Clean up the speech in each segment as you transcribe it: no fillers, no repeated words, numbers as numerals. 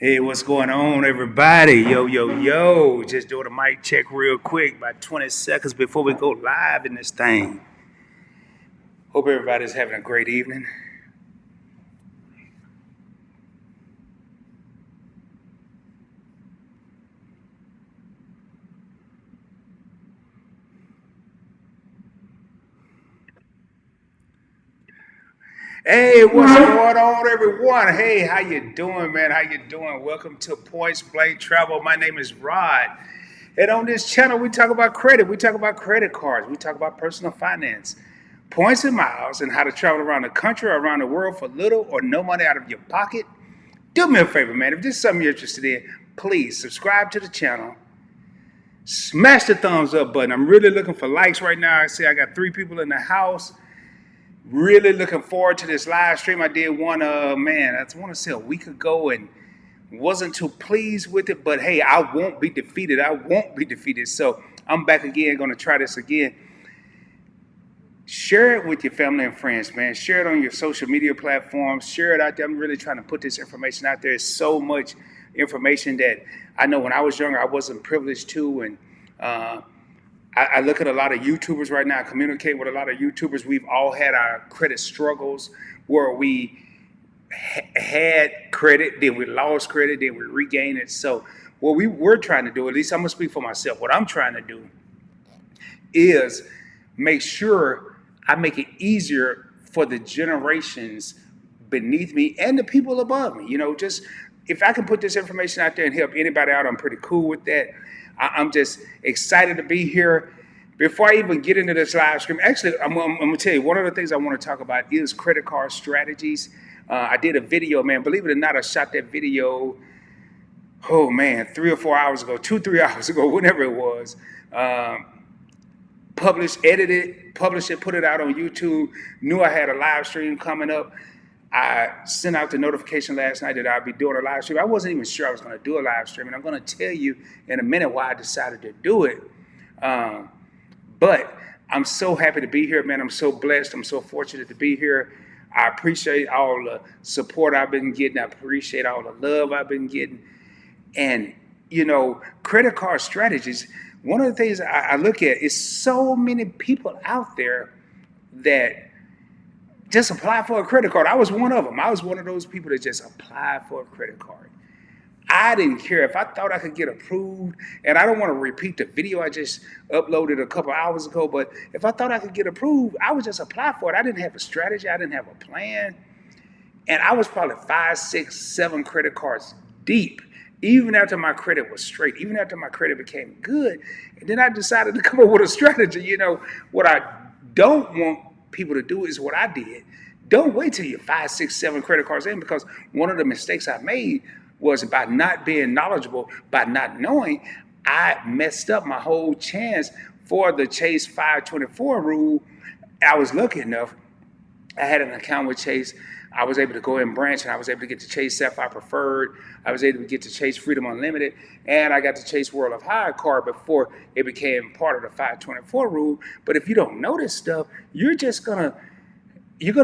Hey, what's going on, everybody? Yo, yo, yo. Just doing a mic check real quick, about 20 seconds before we go live in this thing. Hope everybody's having a great evening. Hey, what's going on, everyone? Hey, how you doing, man? How you doing? Welcome to Points Blank Travel. My name is Rod. And on this channel, we talk about credit. We talk about credit cards. We talk about personal finance, points and miles, and how to travel around the country or around the world for little or no money out of your pocket. Do me a favor, man. If this is something you're interested in, please subscribe to the channel. Smash the thumbs up button. I'm really looking for likes right now. I see I got 3 people in the house. Really looking forward to this live stream. I did one, man, I want to say a week ago and wasn't too pleased with it. But hey, I won't be defeated. I won't be defeated. So I'm back again, going to try this again. Share it with your family and friends, man. Share it on your social media platforms. Share it out there. I'm really trying to put this information out there. There's so much information that I know when I was younger, I wasn't privileged to. And I look at a lot of YouTubers right now, I communicate with a lot of YouTubers. We've all had our credit struggles where we had credit, then we lost credit, then we regained it. So what we were trying to do, at least I'm going to speak for myself, what I'm trying to do is make sure I make it easier for the generations beneath me and the people above me. You know, just if I can put this information out there and help anybody out, I'm pretty cool with that. I'm just excited to be here. Before I even get into this live stream, actually, I'm going to tell you, one of the things I want to talk about is credit card strategies. I did a video, man. Believe it or not, I shot that video, oh, man, 3 or 4 hours ago, 2-3 hours ago, whatever it was. Published, edited, published it, put it out on YouTube. Knew I had a live stream coming up. I sent out the notification last night that I'd be doing a live stream. I wasn't even sure I was going to do a live stream, and I'm going to tell you in a minute why I decided to do it. But I'm so happy to be here, man. I'm so blessed. I'm so fortunate to be here. I appreciate all the support I've been getting. I appreciate all the love I've been getting. And, you know, credit card strategies, one of the things I look at is so many people out there that just apply for a credit card. I was one of them. I was one of those people that just applied for a credit card. I didn't care if I thought I could get approved, and I don't want to repeat the video I just uploaded a couple hours ago, but if I thought I could get approved, I would just apply for it. I didn't have a strategy. I didn't have a plan. And I was probably 5, 6, 7 credit cards deep, even after my credit was straight, even after my credit became good. And then I decided to come up with a strategy. You know, what I don't want people to do is what I did. Don't wait till you're 5, 6, 7 credit cards in, because one of the mistakes I made was by not being knowledgeable, by not knowing, I messed up my whole chance for the Chase 524 rule. I was lucky enough, I had an account with Chase. I was able to go in branch, and I was able to get the Chase Sapphire Preferred. I was able to get the Chase Freedom Unlimited, and I got the Chase World of High card before it became part of the 524 rule. But if you don't know this stuff, you're gonna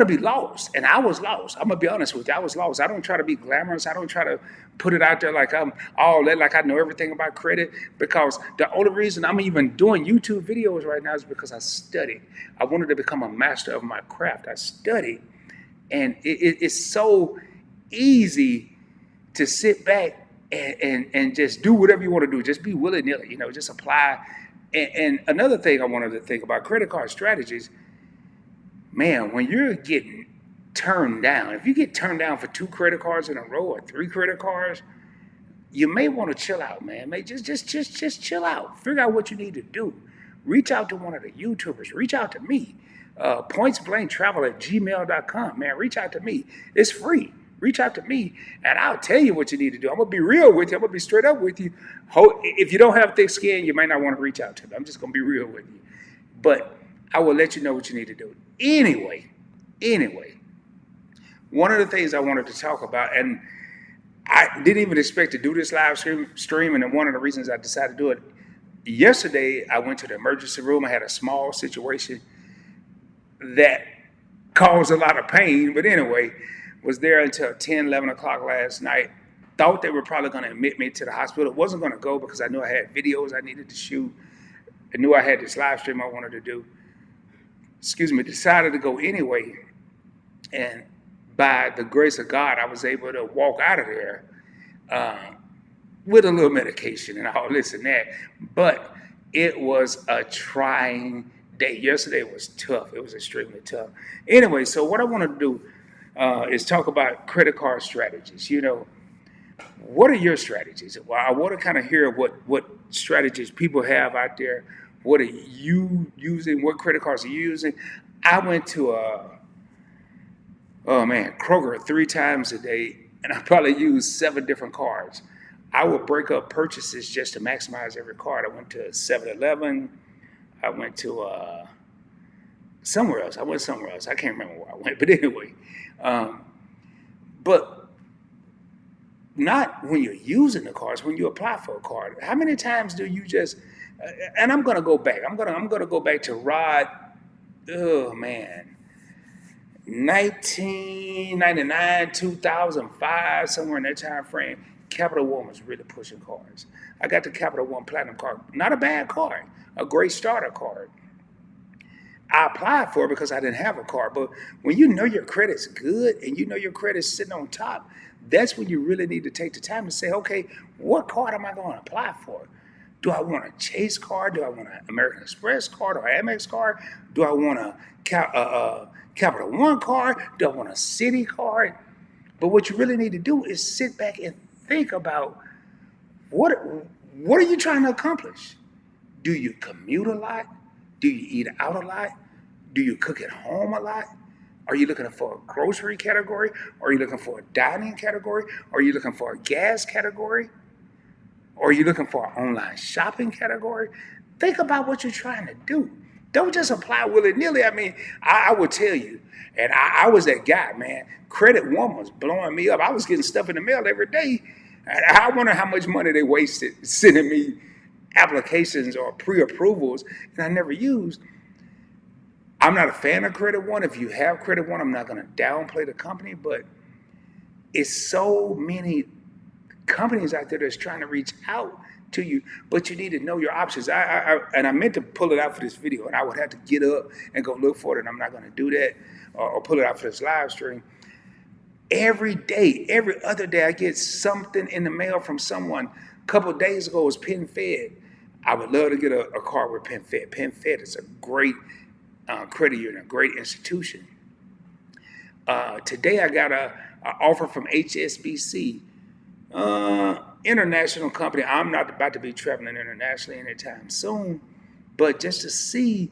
be lost. And I was lost. I'm gonna be honest with you. I was lost. I don't try to be glamorous. I don't try to put it out there like I'm all that, like I know everything about credit, because the only reason I'm even doing YouTube videos right now is because I studied. I wanted to become a master of my craft. I studied. And it's so easy to sit back and just do whatever you want to do. Just be willy-nilly, you know, just apply. And another thing I wanted to think about credit card strategies, man, when you're getting turned down, if you get turned down for 2 credit cards in a row or 3 credit cards, you may want to chill out, man. Just chill out. Figure out what you need to do. Reach out to one of the YouTubers. Reach out to me. pointsblanktravel@gmail.com, man. Reach out to me. It's free. Reach out to me, and I'll tell you what you need to do. I'm going to be real with you. I'm going to be straight up with you. If you don't have thick skin, you might not want to reach out to me. I'm just going to be real with you. But I will let you know what you need to do. Anyway, one of the things I wanted to talk about, and I didn't even expect to do this live stream, and one of the reasons I decided to do it, yesterday I went to the emergency room. I had a small situation that caused a lot of pain, but anyway, was there until 10, 11 o'clock last night. thought they were probably going to admit me to the hospital. Wasn't going to go because I knew I had videos I needed to shoot. I knew I had this live stream I wanted to do. Excuse me, decided to go anyway. And by the grace of God, I was able to walk out of there with a little medication and all this and that. But it was a trying day. Yesterday was tough. It was extremely tough. Anyway, so what I want to do is talk about credit card strategies. You know, what are your strategies? Well, I want to kind of hear what strategies people have out there. What are you using? What credit cards are you using? I went to Kroger 3 times a day, and I probably used 7 different cards. I would break up purchases just to maximize every card. I went to 7-Eleven. I went to somewhere else. I went somewhere else. I can't remember where I went, but anyway. But not when you're using the cards, when you apply for a card. How many times do you just, and I'm going to go back. I'm going to go back to Rod, 1999, 2005, somewhere in that time frame. Capital One was really pushing cards. I got the Capital One Platinum card. Not a bad card, a great starter card. I applied for it because I didn't have a card. But when you know your credit's good and you know your credit's sitting on top, that's when you really need to take the time to say, okay, what card am I going to apply for? Do I want a Chase card? Do I want an American Express card or Amex card? Do I want a Capital One card? Do I want a Citi card? But what you really need to do is sit back and think about what are you trying to accomplish? Do you commute a lot? Do you eat out a lot? Do you cook at home a lot? Are you looking for a grocery category? Are you looking for a dining category? Are you looking for a gas category? Or are you looking for an online shopping category? Think about what you're trying to do. Don't just apply willy-nilly. I mean, I will tell you, and I was that guy, man. Credit One was blowing me up. I was getting stuff in the mail every day. And I wonder how much money they wasted sending me applications or pre-approvals that I never used. I'm not a fan of Credit One. If you have Credit One, I'm not going to downplay the company, but it's so many companies out there that's trying to reach out to you, but you need to know your options. I meant to pull it out for this video, and I would have to get up and go look for it, and I'm not going to do that or pull it out for this live stream. Every day, every other day, I get something in the mail from someone. A couple of days ago, it was PenFed. I would love to get a card with PenFed. PenFed is a great credit union, a great institution. Today, I got an offer from HSBC, international company. I'm not about to be traveling internationally anytime soon, but just to see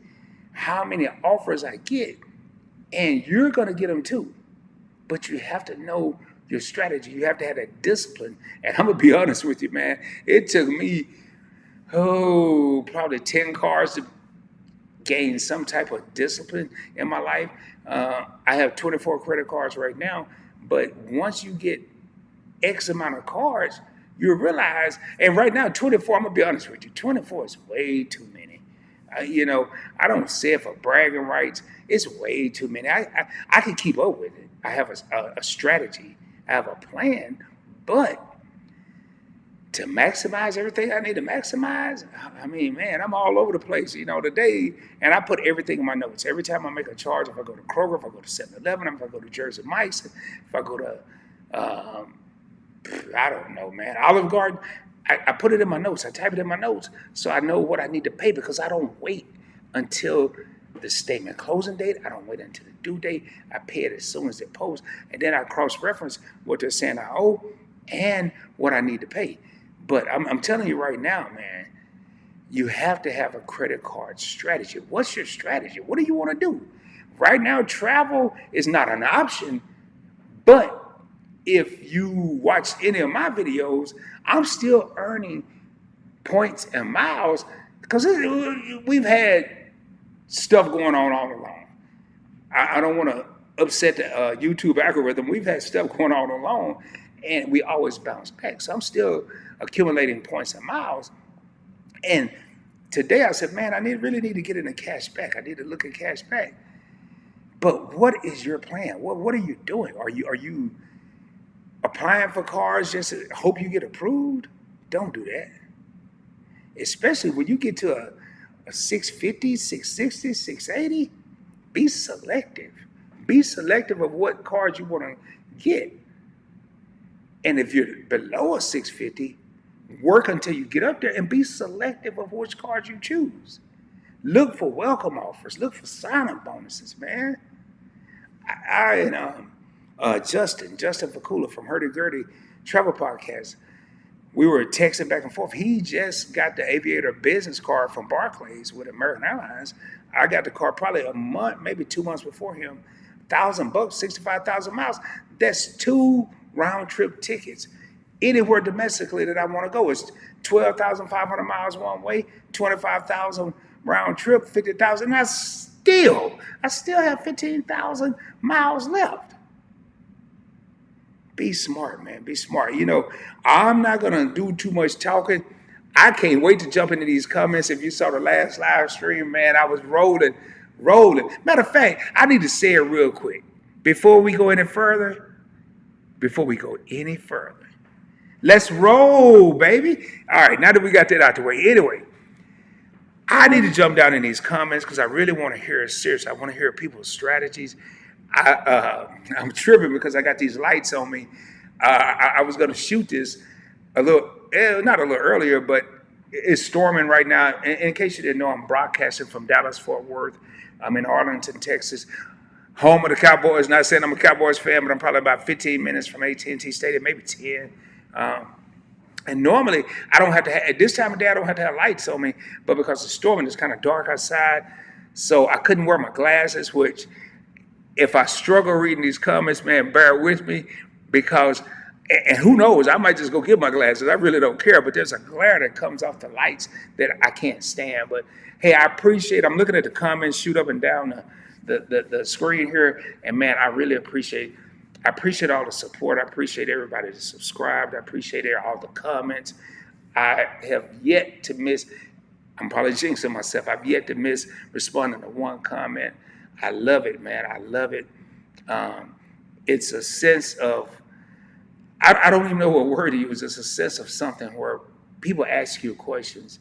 how many offers I get, and you're going to get them too. But you have to know your strategy. You have to have that discipline. And I'm going to be honest with you, man. It took me, probably 10 cards to gain some type of discipline in my life. I have 24 credit cards right now. But once you get X amount of cards, you'll realize, and right now, 24, I'm going to be honest with you, 24 is way too many. I don't say it for bragging rights. It's way too many. I can keep up with it. I have a strategy. I have a plan. But to maximize everything I need to maximize, I mean, man, I'm all over the place, today. And I put everything in my notes. Every time I make a charge, if I go to Kroger, if I go to 7-Eleven, if I go to Jersey Mike's, if I go to, I don't know, man, Olive Garden, I put it in my notes. I type it in my notes so I know what I need to pay, because I don't wait until the statement closing date. I don't wait until the due date. I pay it as soon as it posts. And then I cross-reference what they're saying I owe and what I need to pay. But I'm telling you right now, man, you have to have a credit card strategy. What's your strategy? What do you want to do? Right now, travel is not an option, but if you watch any of my videos, I'm still earning points and miles because we've had stuff going on all along. I don't want to upset the YouTube algorithm. We've had stuff going on along, and we always bounce back. So I'm still accumulating points and miles. And today I said, man, I really need to get into cash back. I need to look at cash back. But what is your plan? What are you doing? Are applying for cars just to hope you get approved. Don't do that. Especially when you get to a 650, 660, 680, be selective. Be selective of what cars you want to get. And if you're below a 650, work until you get up there and be selective of which cars you choose. Look for welcome offers. Look for sign-up bonuses, man. I and Justin Fakula from Hurdy Gurdy Travel Podcast, we were texting back and forth. He just got the aviator business card from Barclays with American Airlines. I got the card probably a month, maybe 2 months before him. $1,000, 65,000 miles. That's 2 round trip tickets. Anywhere domestically that I want to go. It's 12,500 miles one way, 25,000 round trip, 50,000. I still have 15,000 miles left. Be smart, man. Be smart. I'm not going to do too much talking. I can't wait to jump into these comments. If you saw the last live stream, man, I was rolling. Matter of fact, I need to say it real quick. Before we go any further, let's roll, baby. All right, now that we got that out the way. Anyway, I need to jump down in these comments because I really want to hear it seriously. I want to hear people's strategies. I'm tripping because I got these lights on me. I was going to shoot this not a little earlier, but it's storming right now. In case you didn't know, I'm broadcasting from Dallas, Fort Worth. I'm in Arlington, Texas, home of the Cowboys. Not saying I'm a Cowboys fan, but I'm probably about 15 minutes from AT&T Stadium, maybe 10. And normally, I don't have to at this time of day, I don't have to have lights on me, but because it's storming, it's kind of dark outside, so I couldn't wear my glasses, which if I struggle reading these comments, man, bear with me, because, and who knows, I might just go get my glasses. I really don't care, but there's a glare that comes off the lights that I can't stand. But hey, I appreciate, I'm looking at the comments shoot up and down the screen here, and man, I really appreciate all the support. I appreciate everybody that subscribed. I appreciate all the comments. I have yet to miss, I'm probably jinxing myself, I've yet to miss responding to one comment. I love it, man. I love it. It's a sense of, I don't even know what word to use. It's a sense of something where people ask you questions.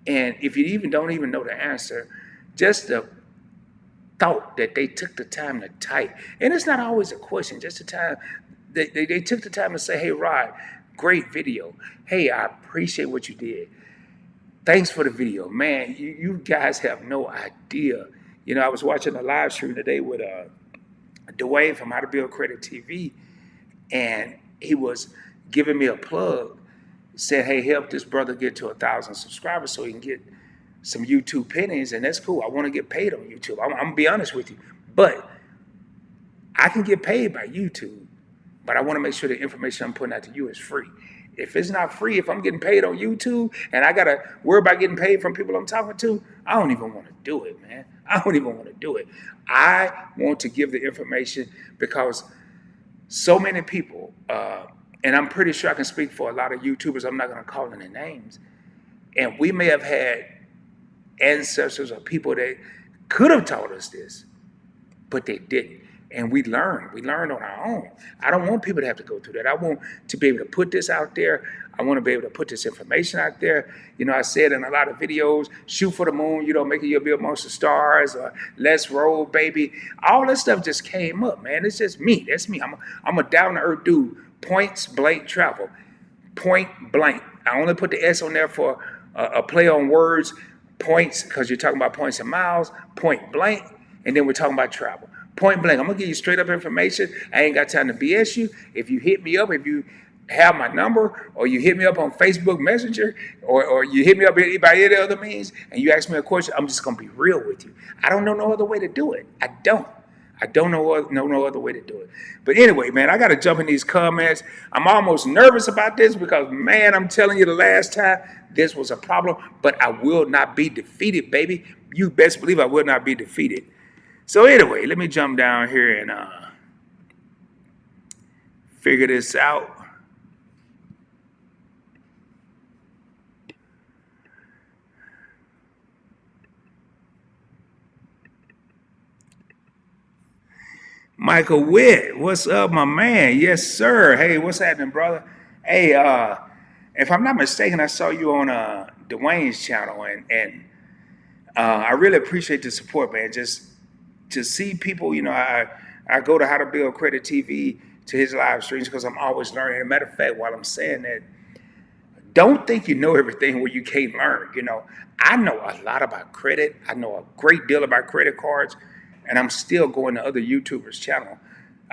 And if you don't even know the answer, just the thought that they took the time to type. And it's not always a question, just the time. They took the time to say, hey, Rod, great video. Hey, I appreciate what you did. Thanks for the video. Man, you guys have no idea. I was watching a live stream today with Dwayne from How to Build Credit TV, and he was giving me a plug, said, hey, help this brother get to 1,000 subscribers so he can get some YouTube pennies, and that's cool. I want to get paid on YouTube. I'm going to be honest with you. But I can get paid by YouTube, but I want to make sure the information I'm putting out to you is free. If it's not free, if I'm getting paid on YouTube and I got to worry about getting paid from people I'm talking to, I don't even want to do it, man. I don't even want to do it. I want to give the information because so many people, and I'm pretty sure I can speak for a lot of YouTubers, I'm not going to call any names, and we may have had ancestors or people that could have taught us this, but they didn't. And we learned on our own. I don't want people to have to go through that. I want to be able to put this out there. I want to be able to put this information out there. I said in a lot of videos, shoot for the moon, make it, you'll be amongst the stars, or let's roll, baby. All that stuff just came up, man. It's just me. That's me. I'm a down-to-earth dude. Points blank travel. Point blank. I only put the S on there for a play on words. Points, because you're talking about points and miles. Point blank. And then we're talking about travel. Point blank. I'm going to give you straight up information. I ain't got time to BS you. If you hit me up, if you have my number, or you hit me up on Facebook Messenger, or you hit me up by any other means, and you ask me a question, I'm just going to be real with you. I don't know no other way to do it. I don't know no other way to do it. But anyway, man, I got to jump in these comments. I'm almost nervous about this because, man, I'm telling you the last time, this was a problem. But I will not be defeated, baby. You best believe I will not be defeated. So anyway, let me jump down here and figure this out. Michael Witt, what's up, my man? Yes, sir. Hey, what's happening, brother? Hey, if I'm not mistaken, I saw you on Dwayne's channel, and I really appreciate the support, man. Just to see people, I go to How to Build Credit TV to his live streams because I'm always learning. As a matter of fact, while I'm saying that, don't think you know everything where you can't learn. I know a lot about credit. I know a great deal about credit cards, and I'm still going to other YouTubers' channel.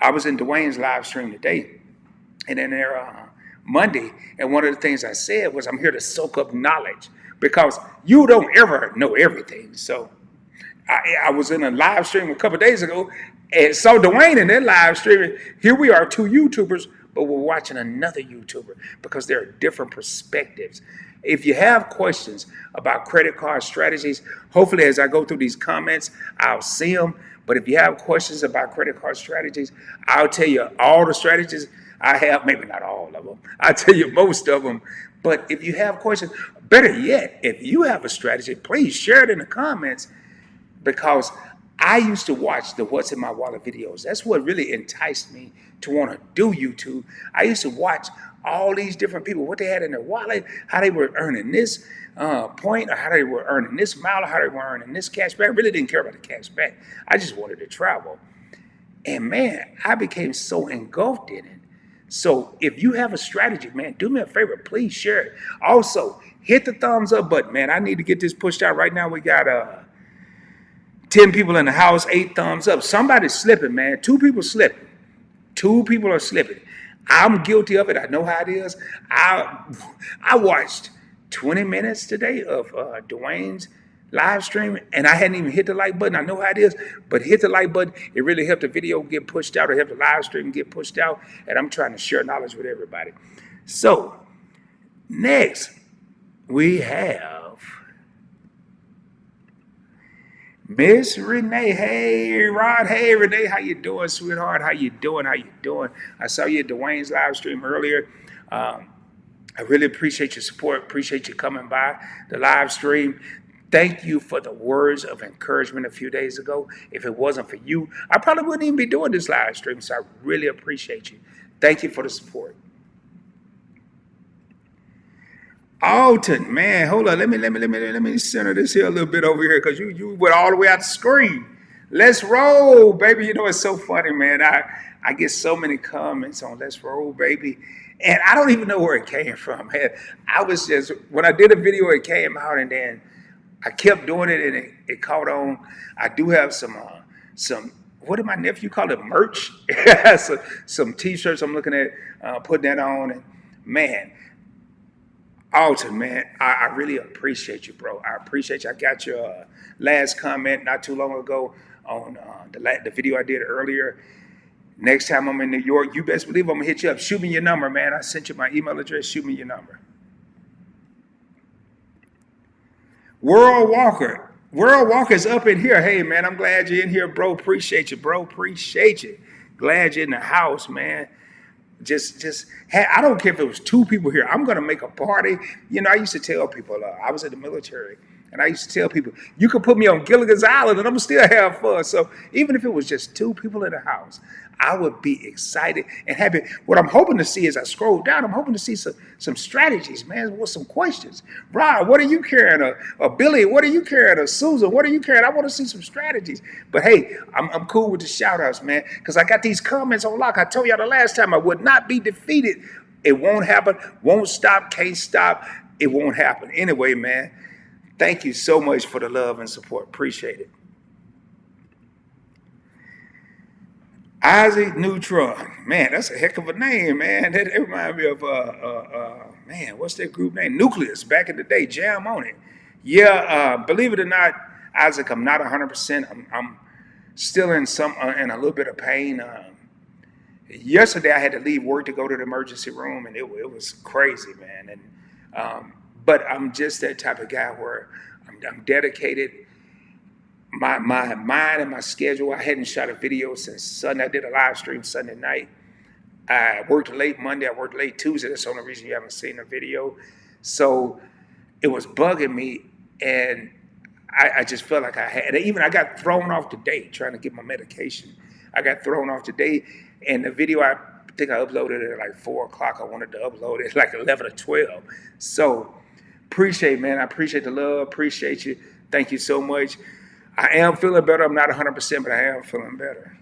I was in Dwayne's live stream today, and then there Monday, and one of the things I said was I'm here to soak up knowledge because you don't ever know everything. So I was in a live stream a couple of days ago and saw Dwayne in that live stream. Here we are, two YouTubers, but we're watching another YouTuber because there are different perspectives. If you have questions about credit card strategies, hopefully as I go through these comments, I'll see them. But if you have questions about credit card strategies, I'll tell you all the strategies I have, maybe not all of them. I'll tell you most of them. But if you have questions, better yet, if you have a strategy, please share it in the comments because I used to watch the What's in My Wallet videos. That's what really enticed me to want to do YouTube. I used to watch all these different people, what they had in their wallet, how they were earning this point, or how they were earning this mile, or how they were earning this cash back. I really didn't care about the cash back. I just wanted to travel. And man, I became so engulfed in it. So if you have a strategy, man, do me a favor, please share it. Also, hit the thumbs up button, man. I need to get this pushed out right now. We got 10 people in the house, 8 thumbs up. Somebody's slipping, man. 2 people slipping. 2 people are slipping. I'm guilty of it. I know how it is. I watched 20 minutes today of Dwayne's live stream, and I hadn't even hit the like button. I know how it is, but hit the like button. It really helped the video get pushed out, or helped the live stream get pushed out, and I'm trying to share knowledge with everybody. So, next, we have Miss Renee. Hey, Rod. Hey, Renee. How you doing, sweetheart? How you doing? How you doing? I saw you at Dwayne's live stream earlier. I really appreciate your support. Appreciate you coming by the live stream. Thank you for the words of encouragement a few days ago. If it wasn't for you, I probably wouldn't even be doing this live stream. So I really appreciate you. Thank you for the support. Alton, man, hold on. Let me center this here a little bit over here because you went all the way out the screen. Let's roll, baby. It's so funny, man. I get so many comments on Let's Roll, baby. And I don't even know where it came from, man. I was just, when I did a video, it came out, and then I kept doing it, and it caught on. I do have some, what did my nephew call it, merch? some T-shirts I'm looking at putting that on. And man, Alton, man, I really appreciate you, bro. I appreciate you. I got your last comment not too long ago on the video I did earlier. Next time I'm in New York, you best believe I'm going to hit you up. Shoot me your number, man. I sent you my email address. Shoot me your number. World Walker's up in here. Hey, man, I'm glad you're in here, bro. Appreciate you, bro. Appreciate you. Glad you're in the house, man. I don't care if it was 2 people here. I'm going to make a party. I used to tell people, I was in the military, and I used to tell people, you could put me on Gilligan's Island, and I'm going to still have fun. So even if it was just 2 people in the house, I would be excited and happy. What I'm hoping to see as I scroll down, I'm hoping to see some strategies, man, with some questions. Rod, what are you carrying? Or Billy, what are you carrying? Or Susan, what are you carrying? I want to see some strategies. But hey, I'm cool with the shout outs, man, because I got these comments on lock. I told y'all the last time I would not be defeated. It won't happen. Won't stop. Can't stop. It won't happen. Anyway, man, thank you so much for the love and support. Appreciate it. Isaac Neutron, man, that's a heck of a name, man. That reminds me of man, what's that group name? Nucleus, back in the day. Jam on it. Yeah, believe it or not, Isaac, I'm not 100%. I'm still in a little bit of pain. Yesterday, I had to leave work to go to the emergency room, and it was crazy, man. And but I'm just that type of guy where I'm dedicated. My mind and my schedule. I hadn't shot a video since Sunday. I did a live stream Sunday night. I worked late Monday. I worked late Tuesday. That's the only reason you haven't seen a video. So it was bugging me, and I just felt like I got thrown off today trying to get my medication. I got thrown off today, and the video I think I uploaded at like 4 o'clock. I wanted to upload it like 11 or 12. So appreciate, man. I appreciate the love. Appreciate you. Thank you so much. I am feeling better. I'm not 100%, but I am feeling better.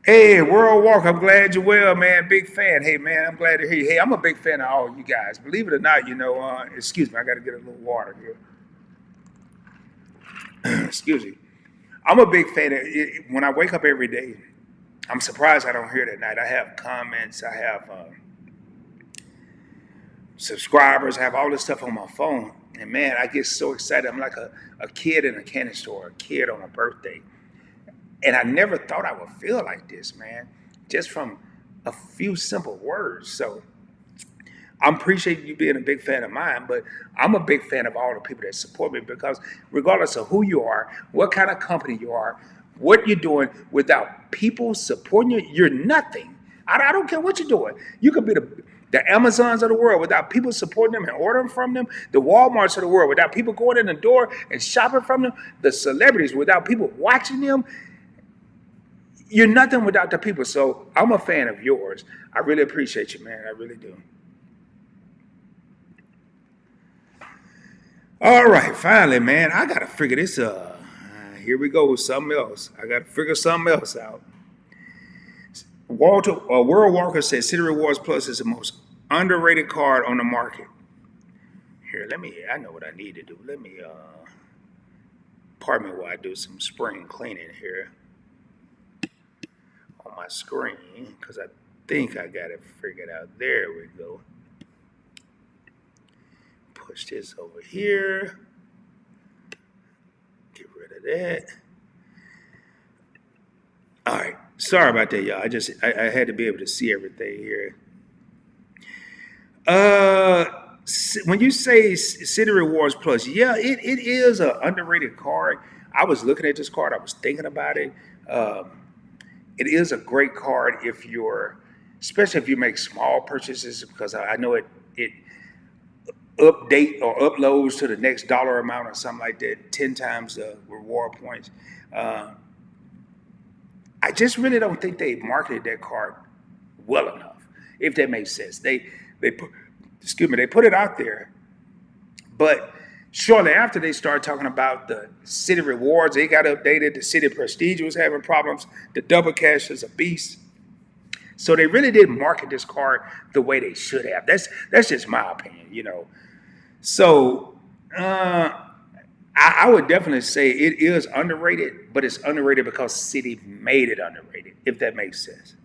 Hey, World Walk, I'm glad you're well, man. Big fan. Hey, man, I'm glad to hear you. Hey, I'm a big fan of all you guys. Believe it or not, excuse me, I got to get a little water here. Excuse me. I'm a big fan of it. When I wake up every day, I'm surprised I don't hear it at night. I have comments, I have subscribers, I have all this stuff on my phone. And man, I get so excited. I'm like a kid in a candy store, a kid on a birthday. And I never thought I would feel like this, man, just from a few simple words. So I appreciate you being a big fan of mine, but I'm a big fan of all the people that support me, because regardless of who you are, what kind of company you are, what you're doing, without people supporting you, you're nothing. I don't care what you're doing. You could be the Amazons of the world without people supporting them and ordering from them, the Walmarts of the world without people going in the door and shopping from them, the celebrities without people watching them. You're nothing without the people. So I'm a fan of yours. I really appreciate you, man. I really do. All right, finally, man. I got to figure this out. Here we go with something else. I got to figure something else out. World Walker says City Rewards Plus is the most underrated card on the market. Here, I know what I need to do. Pardon me while I do some spring cleaning here on my screen, because I think I got it figured out. There we go. Push this over here. Get rid of that. All right. Sorry about that, y'all. I had to be able to see everything here. When you say City Rewards Plus, yeah, it is an underrated card. I was looking at this card. I was thinking about it. It is a great card especially if you make small purchases, because I know it update or uploads to the next dollar amount or something like that, 10 times the reward points. I just really don't think they marketed that card well enough, if that makes sense. They put it out there, but shortly after they started talking about the City Rewards, they got updated. The City Prestige was having problems. The Double Cash is a beast. So they really didn't market this card the way they should have. That's just my opinion, So I would definitely say it is underrated, but it's underrated because City made it underrated, if that makes sense.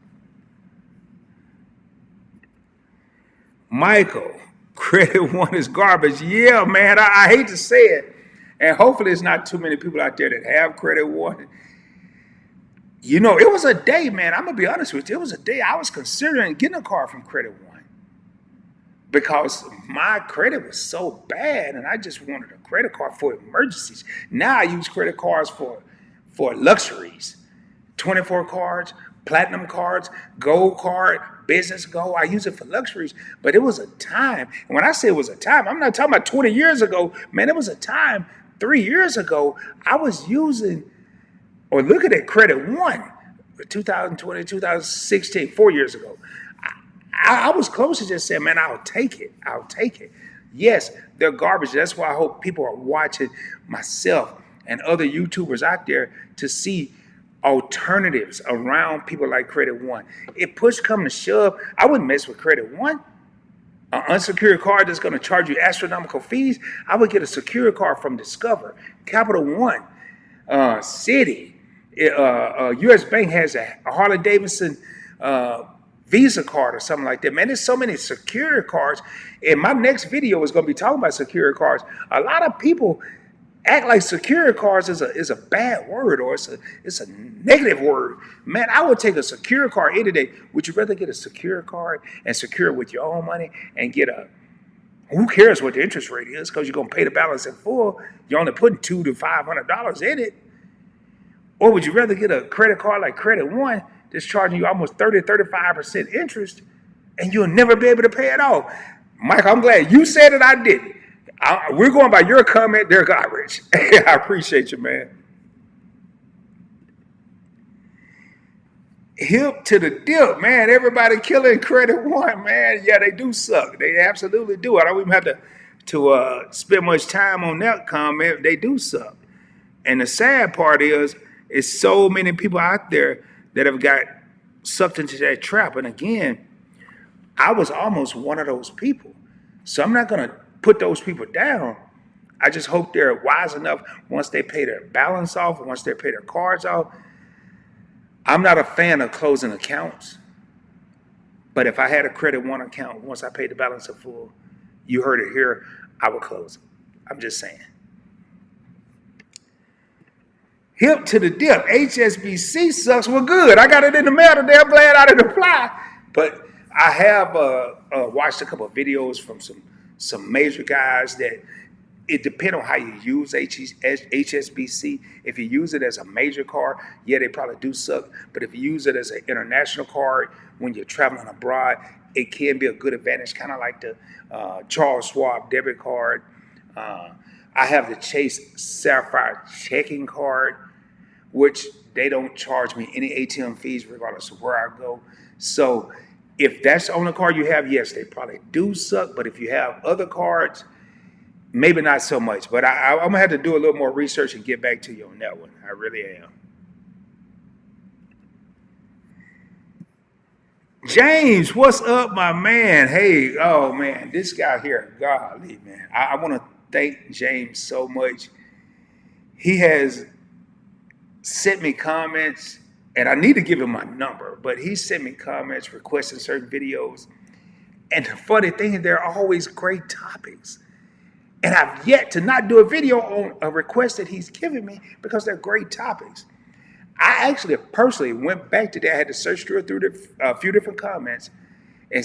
Michael, Credit One is garbage. Yeah, man, I hate to say it. And hopefully it's not too many people out there that have Credit One. It was a day, man. I'm going to be honest with you. It was a day I was considering getting a card from Credit One, because my credit was so bad and I just wanted a credit card for emergencies. Now I use credit cards for luxuries. 24 cards, platinum cards, gold card, business gold. I use it for luxuries. But it was a time. And when I say it was a time, I'm not talking about 20 years ago. Man, it was a time 3 years ago I was using or looking at Credit One, 2020, 2016, 4 years ago. I was close to just saying, man, I'll take it. I'll take it. Yes, they're garbage. That's why I hope people are watching myself and other YouTubers out there to see alternatives around people like Credit One. If push come to shove, I wouldn't mess with Credit One. An unsecured card that's going to charge you astronomical fees, I would get a secured card from Discover, Capital One, Citi. U.S. Bank has a Harley Davidson Visa card or something like that. Man, there's so many secure cards. And my next video is going to be talking about secure cards. A lot of people act like secure cards is a bad word, or it's a negative word. Man, I would take a secure card any day. Would you rather get a secure card and secure it with your own money and get who cares what the interest rate is, because you're going to pay the balance in full. You're only putting $200 to $500 in it. Or would you rather get a credit card like Credit One that's charging you almost 30-35% interest, and you'll never be able to pay it off? Mike, I'm glad you said it. I didn't. We're going by your comment. They're garbage. I appreciate you, man. Hip to the dip, man. Everybody killing credit one, man. Yeah, they do suck. They absolutely do. I don't even have to spend much time on that comment. They do suck. And the sad part is so many people out there that have got sucked into that trap. And again, I was almost one of those people. So I'm not going to put those people down. I just hope they're wise enough once they pay their balance off, once they pay their cards off. I'm not a fan of closing accounts, but if I had a Credit One account, once I paid the balance in full, you heard it here, I would close it. I'm just saying. Hip to the dip. HSBC sucks. Well, good. I got it in the mail today. I'm glad I didn't apply. But I have watched a couple of videos from some major guys that it depends on how you use HSBC. If you use it as a major card, yeah, they probably do suck. But if you use it as an international card when you're traveling abroad, it can be a good advantage, kind of like the Charles Schwab debit card. I have the Chase Sapphire checking card, which they don't charge me any ATM fees regardless of where I go. So if that's the only card you have, yes, they probably do suck. But if you have other cards, maybe not so much. But I'm going to have to do a little more research and get back to you on that one. I really am. James, what's up, my man? Hey, oh, man, this guy here, golly, man. I want to thank James so much. He has sent me comments, and I need to give him my number, but he sent me comments requesting certain videos. And the funny thing is, they're always great topics. And I've yet to not do a video on a request that he's given me because they're great topics. I actually personally went back today. I had to search through a few different comments and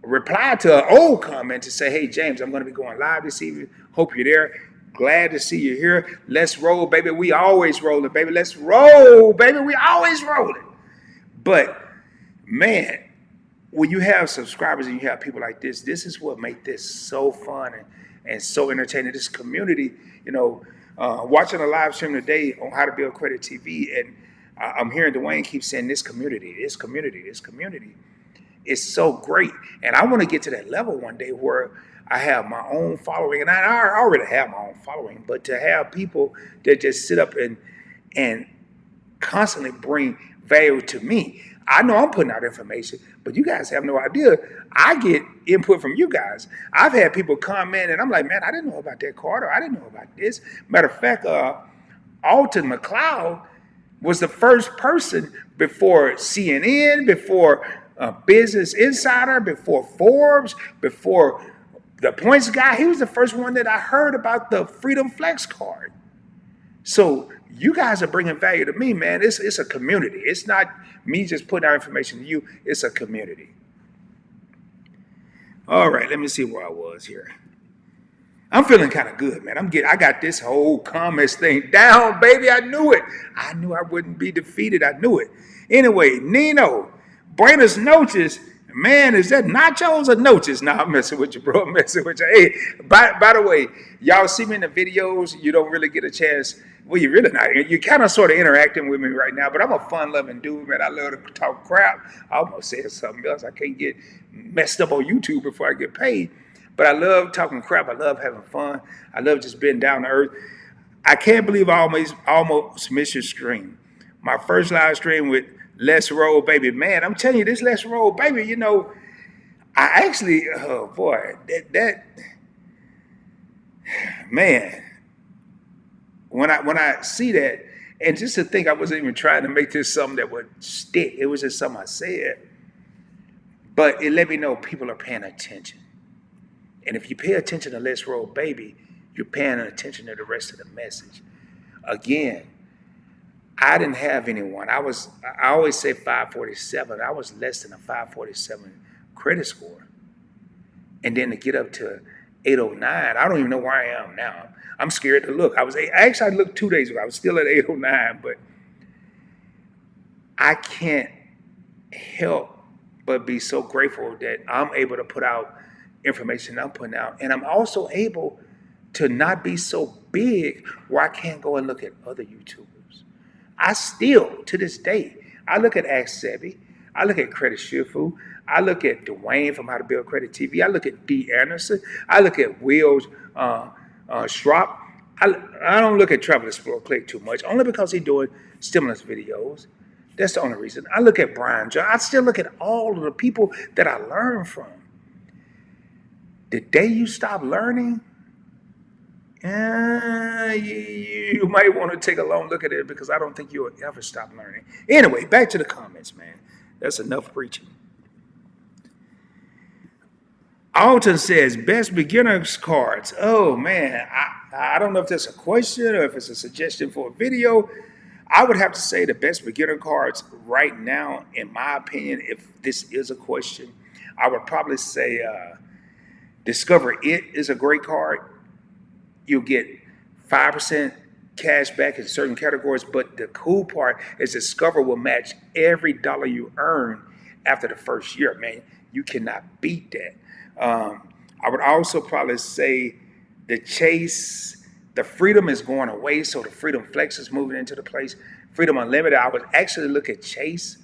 replied to an old comment to say, hey, James, I'm going to be going live this evening. Hope you're there. Glad to see you here. Let's roll, baby. We always rolling, baby. Let's roll, baby. We always rolling. But, man, when you have subscribers and you have people like this is what makes this so fun and so entertaining. This community, watching a live stream today on How to Build Credit TV, and I'm hearing Dwayne keep saying this community. It's so great. And I want to get to that level one day where I have my own following, and I already have my own following, but to have people that just sit up and constantly bring value to me. I know I'm putting out information, but you guys have no idea. I get input from you guys. I've had people comment, and I'm like, man, I didn't know about that card, or I didn't know about this. Matter of fact, Alton McLeod was the first person before CNN, before Business Insider, before Forbes, before the Points Guy. He was the first one that I heard about the Freedom Flex card. So you guys are bringing value to me, man. It's a community. It's not me just putting out information to you. It's a community. All right, let me see where I was here. I'm feeling kind of good, man. I got this whole comments thing down, baby. I knew it. I knew I wouldn't be defeated. I knew it. Anyway, Nino, Buenos noches. Man, is that nachos or noches? Nah, I'm messing with you, bro. I'm messing with you. Hey, by the way, y'all see me in the videos. You don't really get a chance. Well, you're really not. You're kind of sort of interacting with me right now, but I'm a fun-loving dude, man. I love to talk crap. I almost said something else. I can't get messed up on YouTube before I get paid. But I love talking crap. I love having fun. I love just being down to earth. I can't believe I almost missed your stream. My first live stream with Let's Roll, baby. Man, I'm telling you, this Let's Roll, baby, I actually, oh boy, that man, when I see that, and just to think I wasn't even trying to make this something that would stick. It was just something I said. But it let me know people are paying attention. And if you pay attention to Let's Roll, baby, you're paying attention to the rest of the message. Again, I didn't have anyone. I always say 547. I was less than a 547 credit score. And then to get up to 809, I don't even know where I am now. I'm scared to look. I looked 2 days ago. I was still at 809, but I can't help but be so grateful that I'm able to put out information I'm putting out. And I'm also able to not be so big where I can't go and look at other YouTubers. I still, to this day, I look at Ask Sebi, I look at Credit Shifu, I look at Dwayne from How to Build Credit TV, I look at D. Anderson, I look at Will's Schropp. I don't look at Travel Explorer Click too much, only because he's doing stimulus videos. That's the only reason. I look at Brian John. I still look at all of the people that I learn from. The day you stop learning, you might want to take a long look at it, because I don't think you'll ever stop learning. Anyway, back to the comments, man. That's enough preaching. Alton says, best beginner's cards. Oh, man. I don't know if that's a question or if it's a suggestion for a video. I would have to say the best beginner cards right now, in my opinion, if this is a question, I would probably say Discover It is a great card. You'll get 5% cash back in certain categories, but the cool part is Discover will match every dollar you earn after the first year, man. You cannot beat that. I would also probably say the Chase, the Freedom is going away, so the Freedom Flex is moving into the place. Freedom Unlimited, I would actually look at Chase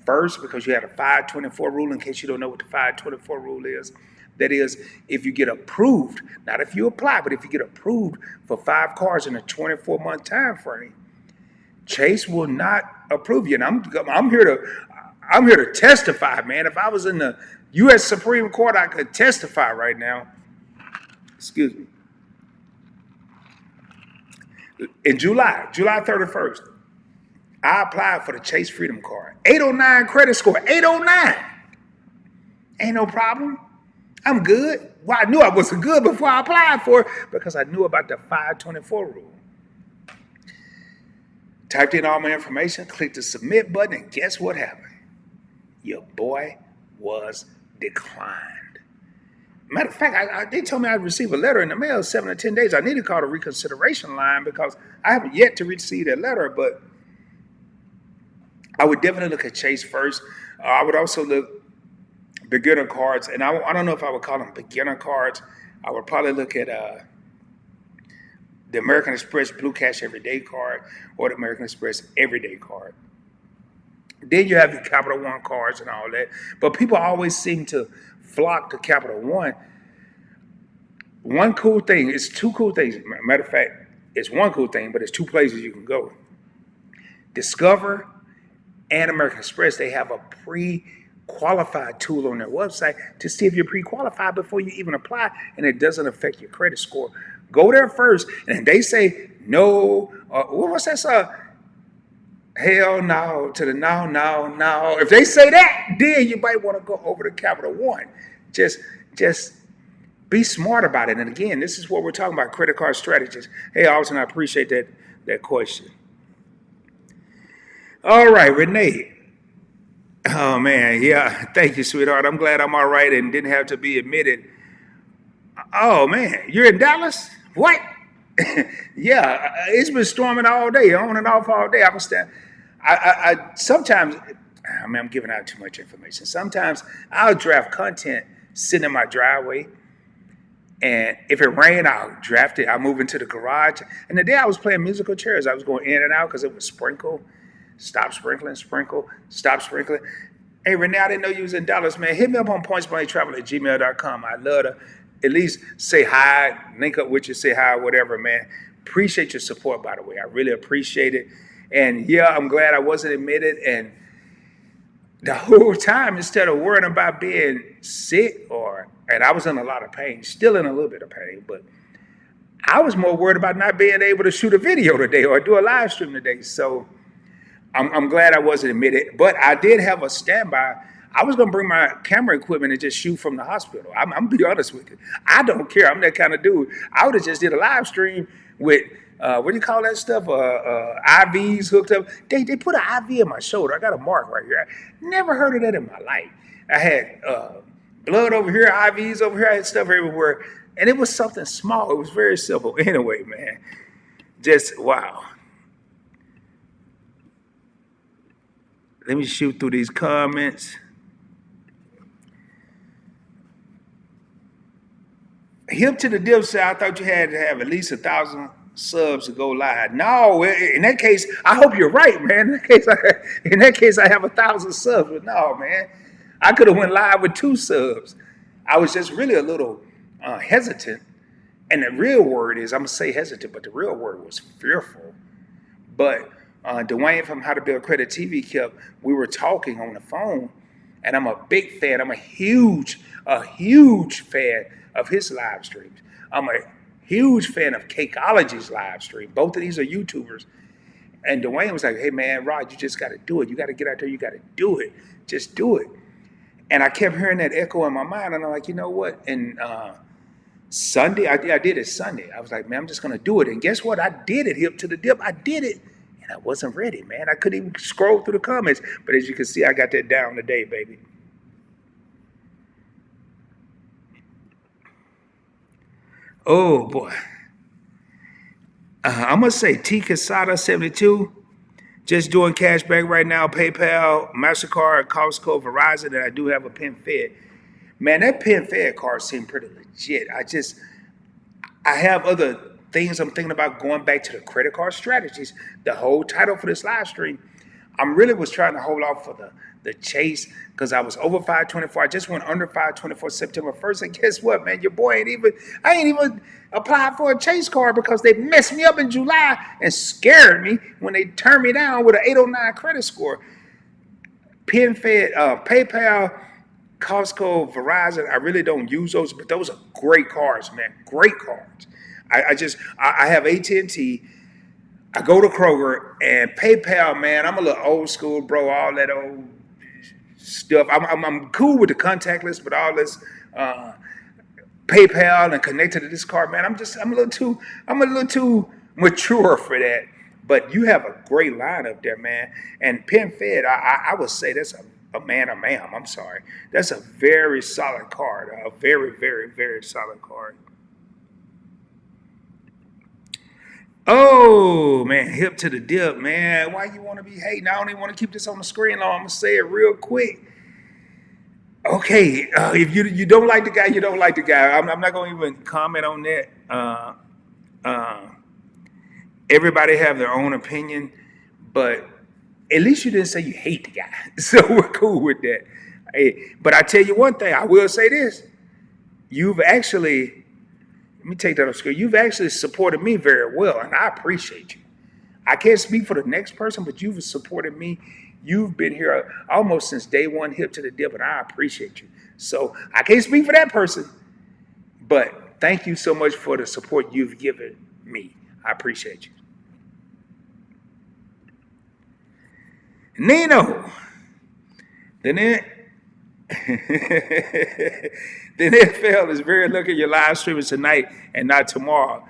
first, because you had a 524 rule, in case you don't know what the 524 rule is. That is, if you get approved, not if you apply, but if you get approved for 5 cars in a 24-month time frame, Chase will not approve you. And I'm here to testify, man. If I was in the U.S. Supreme Court, I could testify right now. Excuse me. In July 31st, I applied for the Chase Freedom Card. 809 credit score, 809. Ain't no problem. I'm good. Well, I knew I wasn't good before I applied for it, because I knew about the 524 rule. Typed in all my information, clicked the submit button, and guess what happened? Your boy was declined. Matter of fact, they told me I'd receive a letter in the mail 7 or 10 days. I need to call the reconsideration line, because I haven't yet to receive that letter, but I would definitely look at Chase first. I would also look beginner cards, and I don't know if I would call them beginner cards. I would probably look at the American Express Blue Cash Everyday card, or the American Express Everyday card. Then you have the Capital One cards and all that, but people always seem to flock to Capital One. One cool thing, it's 2 cool things. Matter of fact, it's 1 cool thing, but it's 2 places you can go. Discover and American Express, they have a pre-qualified tool on their website to see if you're pre-qualified before you even apply, and it doesn't affect your credit score. Go there first, and they say no, what's that song? Hell no to the no. If they say that, then you might want to go over to Capital One. Just be smart about it. And again, this is what we're talking about, credit card strategies. Hey, Alton, I appreciate that question. All right, Renee. Oh, man, yeah. Thank you, sweetheart. I'm glad I'm all right and didn't have to be admitted. Oh, man, you're in Dallas? What? Yeah, it's been storming all day, on and off all day. I sometimes, I mean, I'm giving out too much information. Sometimes I'll draft content sitting in my driveway, and if it rained, I'll draft it. I'll move into the garage. And the day I was playing musical chairs, I was going in and out because it was sprinkle, stop sprinkling, sprinkle, stop sprinkling. Hey, Renee, I didn't know you was in Dallas, man. Hit me up on pointsblanktravel@gmail.com. I'd love to at least say hi, link up with you, say hi, whatever, man. Appreciate your support, by the way. I really appreciate it. And yeah, I'm glad I wasn't admitted. And the whole time, instead of worrying about being sick, and I was in a lot of pain, still in a little bit of pain, but I was more worried about not being able to shoot a video today or do a live stream today. So I'm glad I wasn't admitted, but I did have a standby. I was going to bring my camera equipment and just shoot from the hospital. I'm going to be honest with you. I don't care. I'm that kind of dude. I would have just did a live stream with, what do you call that stuff? IVs hooked up. They put an IV in my shoulder. I got a mark right here. I never heard of that in my life. I had blood over here, IVs over here. I had stuff everywhere. And it was something small. It was very simple. Anyway, man, just wow. Let me shoot through these comments. Hip to the dip said, I thought you had to have at least 1,000 subs to go live. No, in that case, I hope you're right, man. In that case, I have 1,000 subs. But no, man, I could have went live with 2 subs. I was just really a little hesitant. And the real word is, I'm gonna say hesitant, but the real word was fearful. But Dwayne from How to Build Credit TV we were talking on the phone, and I'm a big fan. I'm a huge fan of his live streams. I'm a huge fan of Cakeology's live stream. Both of these are YouTubers. And Dwayne was like, hey man, Rod, you just gotta do it. You gotta get out there, you gotta do it. Just do it. And I kept hearing that echo in my mind, and I'm like, you know what? And Sunday, I did it Sunday. I was like, man, I'm just gonna do it. And guess what? I did it, hip to the dip. I did it. And I wasn't ready, man. I couldn't even scroll through the comments. But as you can see, I got that down today, baby. Oh boy. I'm gonna say T Casada 72. Just doing cashback right now, PayPal, MasterCard, Costco, Verizon, and I do have a PenFed. Man, that PenFed card seemed pretty legit. I have other things I'm thinking about going back to the credit card strategies. The whole title for this live stream, I'm really was trying to hold off for the chase because I was over 524. I just went under 524 September 1st. And guess what, man? Your boy I ain't even applied for a chase card because they messed me up in July and scared me when they turned me down with an 809 credit score. PenFed, PayPal, Costco, Verizon, I really don't use those, but those are great cards, man. Great cards. I have AT&T. I go to Kroger and PayPal, man. I'm a little old school, bro. All that old stuff. I'm cool with the contactless, but all this PayPal and connected to this card, man. I'm a little too mature for that. But you have a great line up there, man. And PenFed, I would say that's a man or ma'am. I'm sorry. That's a very solid card. A very, very, very solid card. Oh man, hip to the dip, man. Why you want to be hating? I don't even want to keep this on the screen long. I'm gonna say it real quick. Okay, if you don't like the guy, you don't like the guy. I'm not gonna even comment on that. Uh, everybody have their own opinion, but at least you didn't say you hate the guy, so we're cool with that. Hey, but I tell you one thing, I will say this: you've actually, let me take that off screen. You've actually supported me very well, and I appreciate you. I can't speak for the next person, but you've supported me. You've been here almost since day one, hip to the dip, and I appreciate you. So I can't speak for that person, but thank you so much for the support you've given me. I appreciate you. Nino, then it, the NFL is very lucky your live streaming tonight and not tomorrow.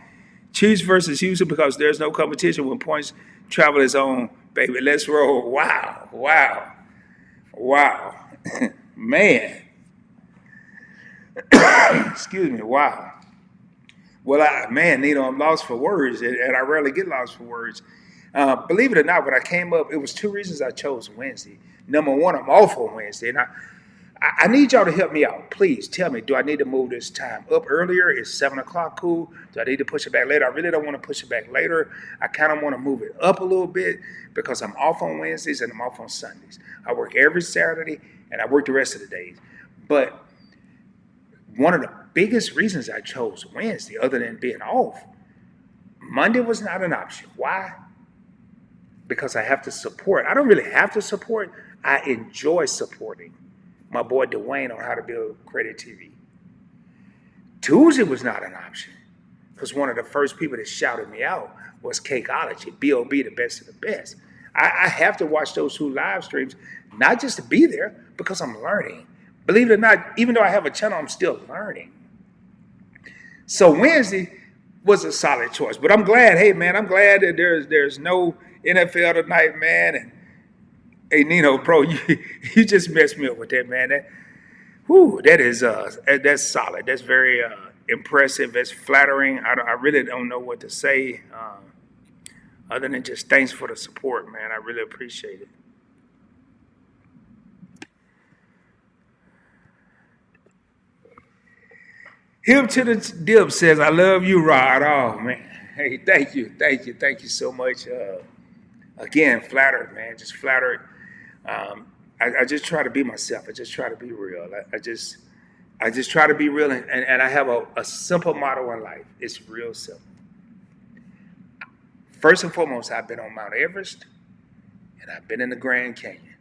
Chiefs versus Houston because there's no competition when points travel its own. Baby, let's roll. Wow, wow, wow. Man. Excuse me, wow. Well, man, Nino, I'm lost for words, and I rarely get lost for words. Believe it or not, when I came up, it was 2 reasons I chose Wednesday. Number one, I'm off on Wednesday, and I need y'all to help me out. Please tell me, do I need to move this time up earlier? Is 7 o'clock cool? Do I need to push it back later? I really don't want to push it back later. I kind of want to move it up a little bit because I'm off on Wednesdays and I'm off on Sundays. I work every Saturday and I work the rest of the days. But one of the biggest reasons I chose Wednesday, other than being off, Monday was not an option. Why? Because I have to support. I don't really have to support. I enjoy supporting my boy Dwayne on How to Build Credit TV. Tuesday was not an option because one of the first people that shouted me out was Cakeology, B.O.B., the best of the best. I have to watch those 2 live streams, not just to be there, because I'm learning. Believe it or not, even though I have a channel, I'm still learning. So Wednesday was a solid choice. But I'm glad, hey man, I'm glad that there's no NFL tonight, man. And hey, Nino, bro, you just messed me up with that, man. That's solid. That's very impressive. That's flattering. I really don't know what to say other than just thanks for the support, man. I really appreciate it. Hip to the dip says, I love you, Rod. Oh, man. Hey, thank you. Thank you so much. Again, flattered, man. Just flattered. I just try to be myself. I just try to be real. I just try to be real. And I have a simple motto in life. It's real simple. First and foremost, I've been on Mount Everest and I've been in the Grand Canyon.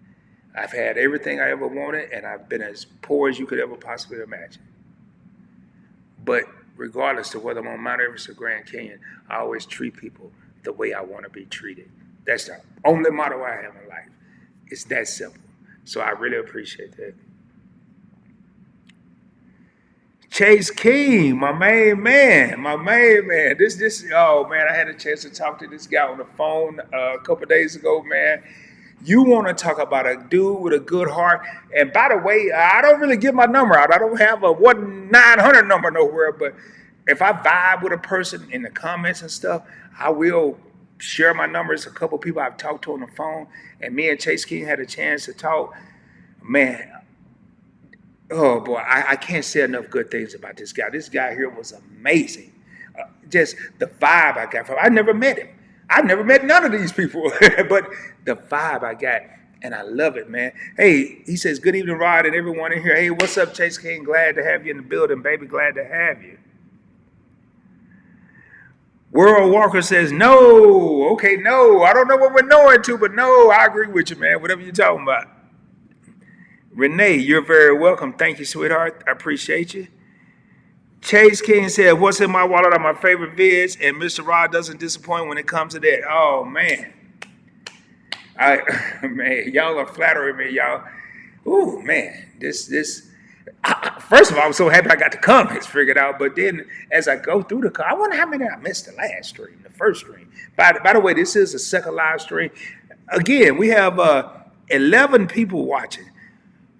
I've had everything I ever wanted and I've been as poor as you could ever possibly imagine. But regardless of whether I'm on Mount Everest or Grand Canyon, I always treat people the way I want to be treated. That's the only motto I have in life. It's that simple. So I really appreciate that. Chase King, my main man. Oh man, I had a chance to talk to this guy on the phone a couple of days ago, man. You want to talk about a dude with a good heart. And by the way, I don't really give my number out. I don't have a 1-900 number nowhere. But if I vibe with a person in the comments and stuff, I will share my numbers. A couple people I've talked to on the phone. And me and Chase King had a chance to talk. Man, oh boy, I can't say enough good things about this guy. This guy here was amazing. Just the vibe I got from him. I never met him. I've never met none of these people, but the vibe I got, and I love it, man. Hey, he says, good evening, Rod, and everyone in here. Hey, what's up, Chase King? Glad to have you in the building, baby. Glad to have you. World Walker says, no. Okay, no. I don't know what we're knowing to, but no, I agree with you, man. Whatever you're talking about. Renee, you're very welcome. Thank you, sweetheart. I appreciate you. Chase King said, what's in my wallet are my favorite vids, and Mr. Rod doesn't disappoint when it comes to that. Oh, man. Man, y'all are flattering me, y'all. Ooh, man. First of all, I'm so happy I got the comments figured out, but then as I go through I wonder how many I missed the last stream, the first stream. By the way, this is the second live stream. Again, we have 11 people watching.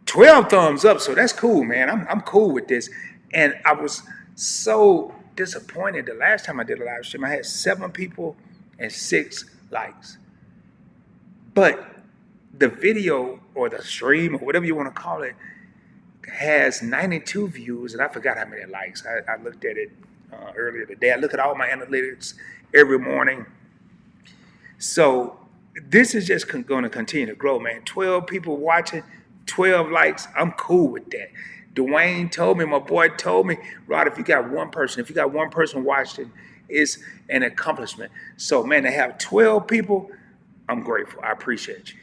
12 thumbs up, so that's cool, man. I'm cool with this. And I was so disappointed the last time I did a live stream. I had 7 people and 6 likes. But the video or the stream or whatever you want to call it has 92 views, and I forgot how many likes. I looked at it earlier today. I look at all my analytics every morning. So this is just going to continue to grow, man. 12 people watching, 12 likes. I'm cool with that. Dwayne told me, my boy told me, Rod, if you got one person watching, it's an accomplishment. So, man, to have 12 people, I'm grateful. I appreciate you.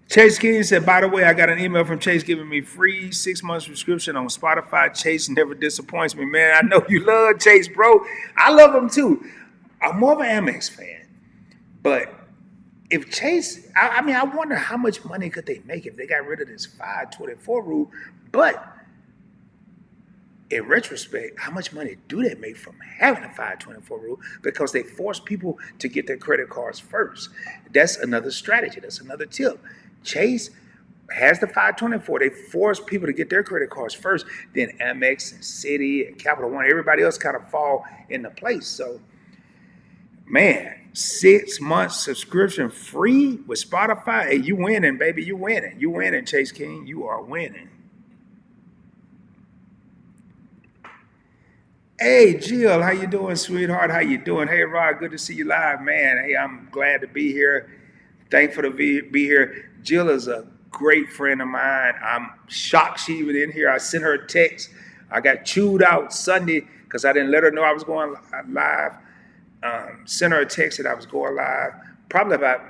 Chase King said, by the way, I got an email from Chase giving me free 6-month subscription on Spotify. Chase never disappoints me, man. I know you love Chase, bro. I love him too. I'm more of an Amex fan. But if Chase, I wonder how much money could they make if they got rid of this 524 rule. But in retrospect, how much money do they make from having a 524 rule? Because they force people to get their credit cards first. That's another strategy. That's another tip. Chase has the 524. They force people to get their credit cards first. Then Amex and Citi and Capital One, everybody else kind of fall into place. So, man, 6-month subscription free with Spotify. Hey, you winning, baby. You winning. You winning, Chase King. You are winning. Hey, Jill, how you doing, sweetheart? How you doing? Hey, Rod, good to see you live, man. Hey, I'm glad to be here. Thankful to be here. Jill is a great friend of mine. I'm shocked she was in here. I sent her a text. I got chewed out Sunday because I didn't let her know I was going live. Sent her a text that I was going live. Probably about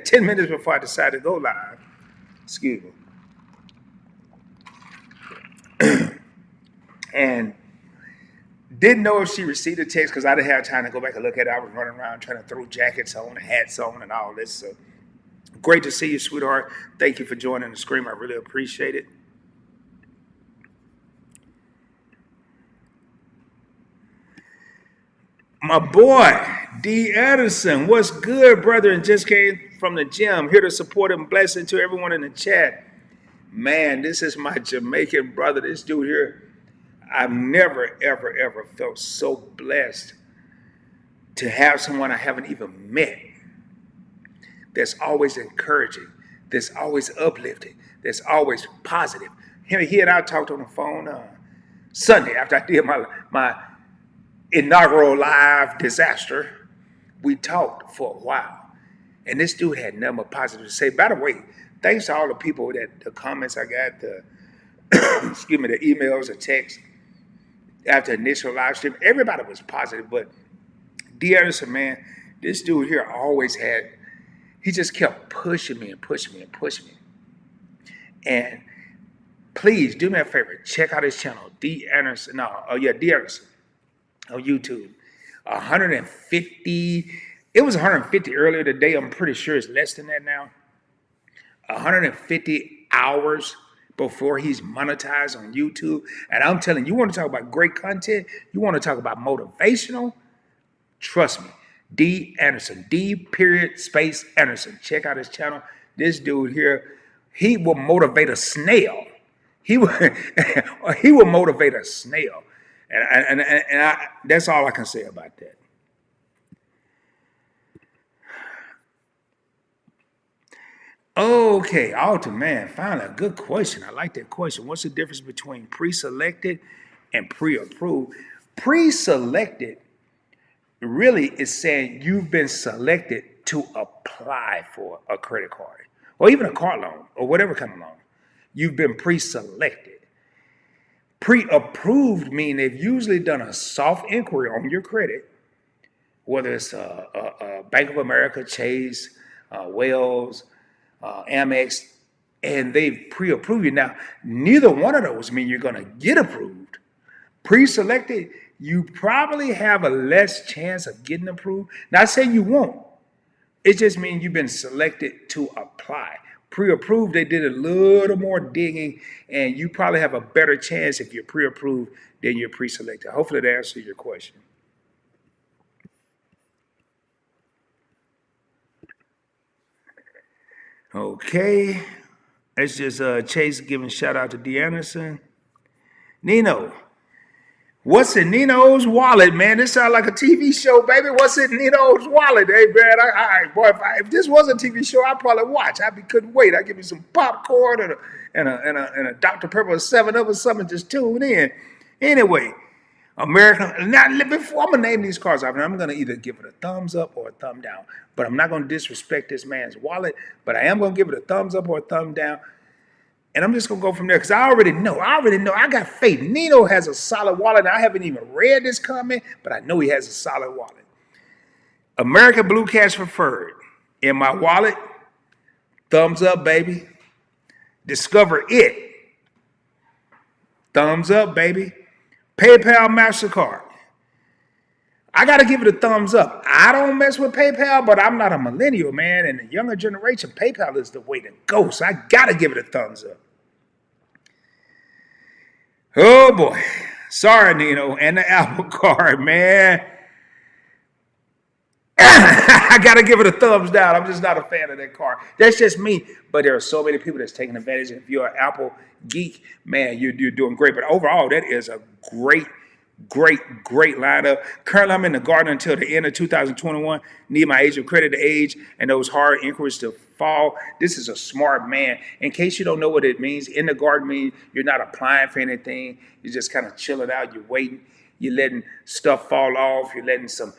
10 minutes before I decided to go live. Excuse me. And didn't know if she received the text because I didn't have time to go back and look at it. I was running around trying to throw jackets on and hats on and all this. So great to see you, sweetheart. Thank you for joining the stream. I really appreciate it. My boy, D. Edison, what's good, brother? And just came from the gym. Here to support and blessing to everyone in the chat. Man, this is my Jamaican brother. This dude here, I've never, ever, ever felt so blessed to have someone I haven't even met that's always encouraging, that's always uplifting, that's always positive. He and I talked on the phone Sunday after I did my inaugural live disaster. We talked for a while. And this dude had nothing but positive to say. By the way, thanks to all the people the comments I got, the excuse me, the emails, the texts after initial live stream. Everybody was positive, but D. Anderson, man, this dude here always he just kept pushing me and pushing me and pushing me. And please do me a favor, check out his channel, D. Anderson. D. Anderson on YouTube. 150, it was 150 earlier today. I'm pretty sure it's less than that now. 150 hours before he's monetized on YouTube. And I'm telling you, you want to talk about great content, you want to talk about motivational, trust me. D. Anderson, D. period space Anderson. Check out his channel. This dude here, he will motivate a snail. He will motivate a snail. And that's all I can say about that. Okay, Alton, man, finally a good question. I like that question. What's the difference between pre-selected and pre-approved? Pre-selected really is saying you've been selected to apply for a credit card or even a car loan or whatever kind of loan. You've been pre-selected. Pre-approved mean they've usually done a soft inquiry on your credit, whether it's Bank of America, Chase, Wells, Amex, and they've pre-approved you. Now, neither one of those mean you're going to get approved. Pre-selected, you probably have a less chance of getting approved. Not saying you won't. It just means you've been selected to apply. Pre-approved, they did a little more digging, and you probably have a better chance if you're pre-approved than you're pre-selected. Hopefully that answers your question. Okay, let's just Chase giving shout out to D. Anderson. Nino, what's in Nino's wallet, man? This sounds like a TV show, baby. What's in Nino's wallet? Hey, man, boy, if this was a TV show, I'd probably watch. Couldn't wait. I'd give me some popcorn and a Dr. Pepper or 7-Up or something. Just tune in. Anyway, American. Now, before I'm gonna name these cards off, and I'm gonna either give it a thumbs up or a thumb down. But I'm not gonna disrespect this man's wallet. But I am gonna give it a thumbs up or a thumb down. And I'm just gonna go from there because I already know. I got faith. Nino has a solid wallet. I haven't even read this comment, but I know he has a solid wallet. American Blue Cash Preferred in my wallet. Thumbs up, baby. Discover It. Thumbs up, baby. PayPal, MasterCard. I got to give it a thumbs up. I don't mess with PayPal, but I'm not a millennial, man. And the younger generation, PayPal is the way to go. So I got to give it a thumbs up. Oh, boy. Sorry, Nino. And the Apple Card, man. I got to give it a thumbs down. I'm just not a fan of that card. That's just me. But there are so many people that's taking advantage. And if you're an Apple geek, man, you're doing great. But overall, that is a great lineup. Currently, I'm in the garden until the end of 2021. Need my age of credit to age and those hard inquiries to fall. This is a smart man. In case you don't know what it means, in the garden means you're not applying for anything. You're just kind of chilling out. You're waiting. You're letting stuff fall off. You're letting some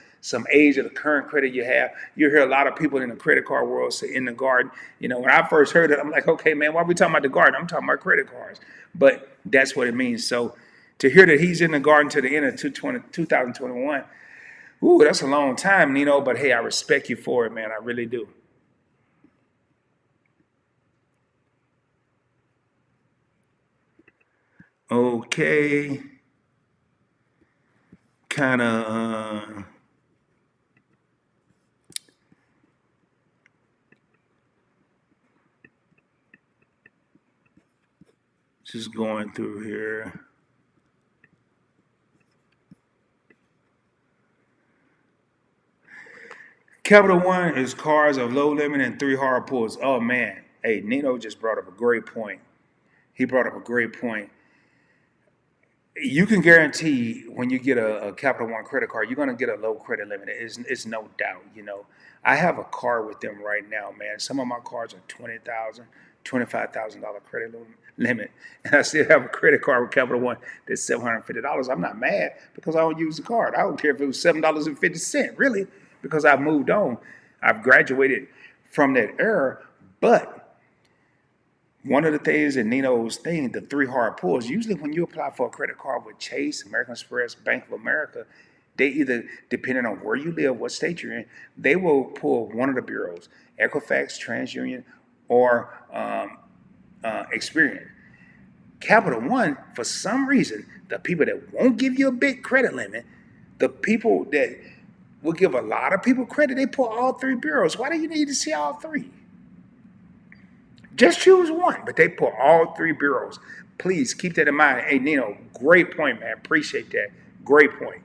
age of the current credit you have. You hear a lot of people in the credit card world say in the garden. You know, when I first heard it, I'm like, okay, man, why are we talking about the garden? I'm talking about credit cards. But that's what it means. So to hear that he's in the garden to the end of 2021, ooh, that's a long time, Nino. But hey, I respect you for it, man. I really do. Okay. Kind of just going through here. Capital One is cars of low limit and 3 hard pulls. Oh, man. Hey, Nino just brought up a great point. He brought up a great point. You can guarantee when you get a Capital One credit card, you're going to get a low credit limit. It's no doubt. I have a card with them right now, man. Some of my cards are $20,000, $25,000 credit limit, and I still have a credit card with Capital One that's $750. I'm not mad because I don't use the card. I don't care if it was $7.50, really, because I've moved on. I've graduated from that era, but one of the things in Nino's thing, the three hard pulls, usually when you apply for a credit card with Chase, American Express, Bank of America, they either, depending on where you live, what state you're in, they will pull one of the bureaus, Equifax, TransUnion, or Experian. Capital One, for some reason, the people that won't give you a big credit limit, the people that will give a lot of people credit, they pull all three bureaus. Why do you need to see all three? Just choose one, but they put all three bureaus. Please keep that in mind. Hey, Nino, great point, man. Appreciate that. Great point.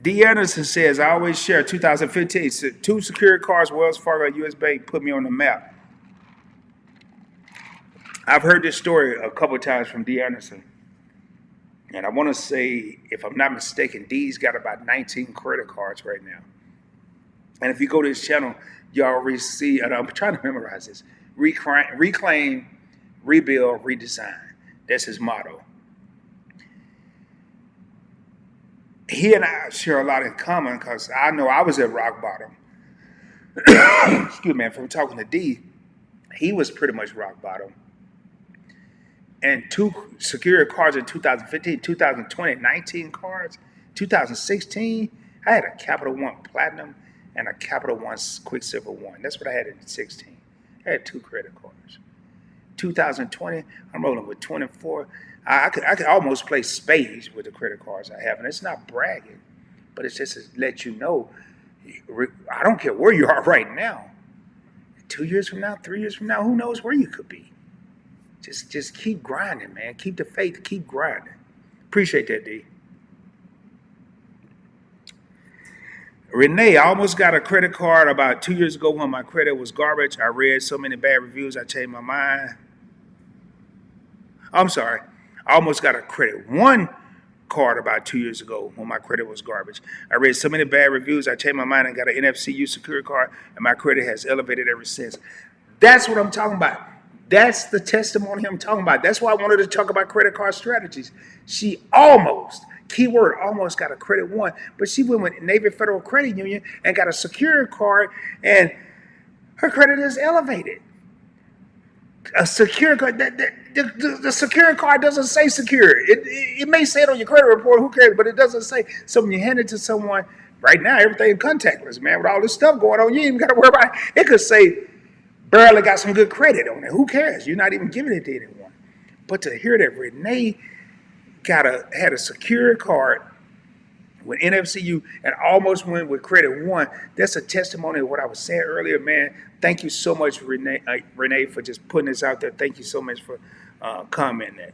D. Anderson says, I always share 2015. Two secured cards, Wells Fargo, US Bank, put me on the map. I've heard this story a couple of times from D. Anderson. And I want to say, if I'm not mistaken, D's got about 19 credit cards right now. And if you go to his channel, you already see, and I'm trying to memorize this, reclaim, rebuild, redesign. That's his motto. He and I share a lot in common because I know I was at rock bottom. Excuse me, from talking to D, he was pretty much rock bottom. And two secured cards in 2015, 2020, 19 cards. 2016, I had a Capital One Platinum and a Capital One Quicksilver One. That's what I had in 16. I had two credit cards. 2020, I'm rolling with 24. I could almost play spades with the credit cards I have, and it's not bragging, but it's just to let you know, I don't care where you are right now. 2 years from now, 3 years from now, who knows where you could be. Just keep grinding, man. Keep the faith. Keep grinding. Appreciate that, D. Renee, I almost got a credit card about 2 years ago when my credit was garbage. I read so many bad reviews, I changed my mind. I'm sorry. I almost got a credit one card about 2 years ago when my credit was garbage. I read so many bad reviews, I changed my mind and got an NFCU secure card, and my credit has elevated ever since. That's what I'm talking about. That's the testimony I'm talking about. That's why I wanted to talk about credit card strategies. She almost, keyword almost, got a credit one, but she went with Navy Federal Credit Union and got a secured card, and her credit is elevated. A secure card, the secure card doesn't say secure. It may say it on your credit report, who cares, but it doesn't say. So when you hand it to someone, right now, everything contactless, man, with all this stuff going on, you ain't even got to worry about it. It could say, barely got some good credit on it. Who cares? You're not even giving it to anyone. But to hear that Renee had a secure card with NFCU and almost went with credit one, that's a testimony of what I was saying earlier, man. Thank you so much, Renee, for just putting this out there. Thank you so much for commenting that.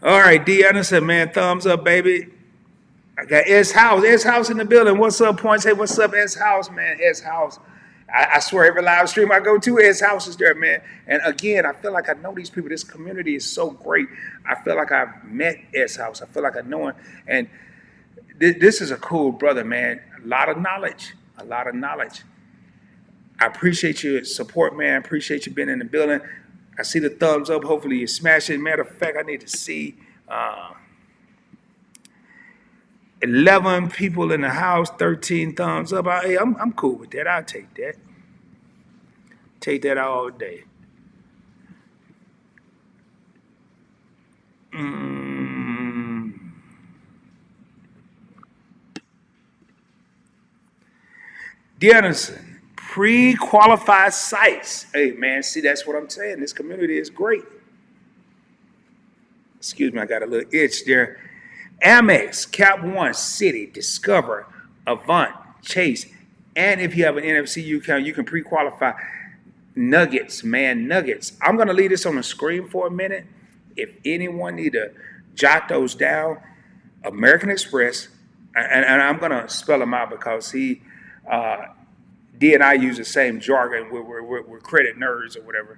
All right, D. Anderson, man, thumbs up, baby. I got S House in the building. What's up, Points? Hey, what's up, S House, man? S House. I swear every live stream I go to, S House is there, man. And again, I feel like I know these people. This community is so great. I feel like I've met S House. I feel like I know him. And this is a cool brother, man. A lot of knowledge. I appreciate your support, man. I appreciate you being in the building. I see the thumbs up. Hopefully you smash it. Matter of fact, I need to see 11 people in the house, 13 thumbs up. I'm cool with that. I'll take that. Take that all day. Anderson, pre-qualified sites. Hey, man, see, that's what I'm saying. This community is great. Excuse me, I got a little itch there. Amex, Cap One, Citi, Discover, Avant, Chase, and if you have an NFC account, you can pre-qualify. Nuggets, man, Nuggets. I'm going to leave this on the screen for a minute. If anyone need to jot those down, American Express, and I'm going to spell them out because D and I use the same jargon. We're credit nerds or whatever.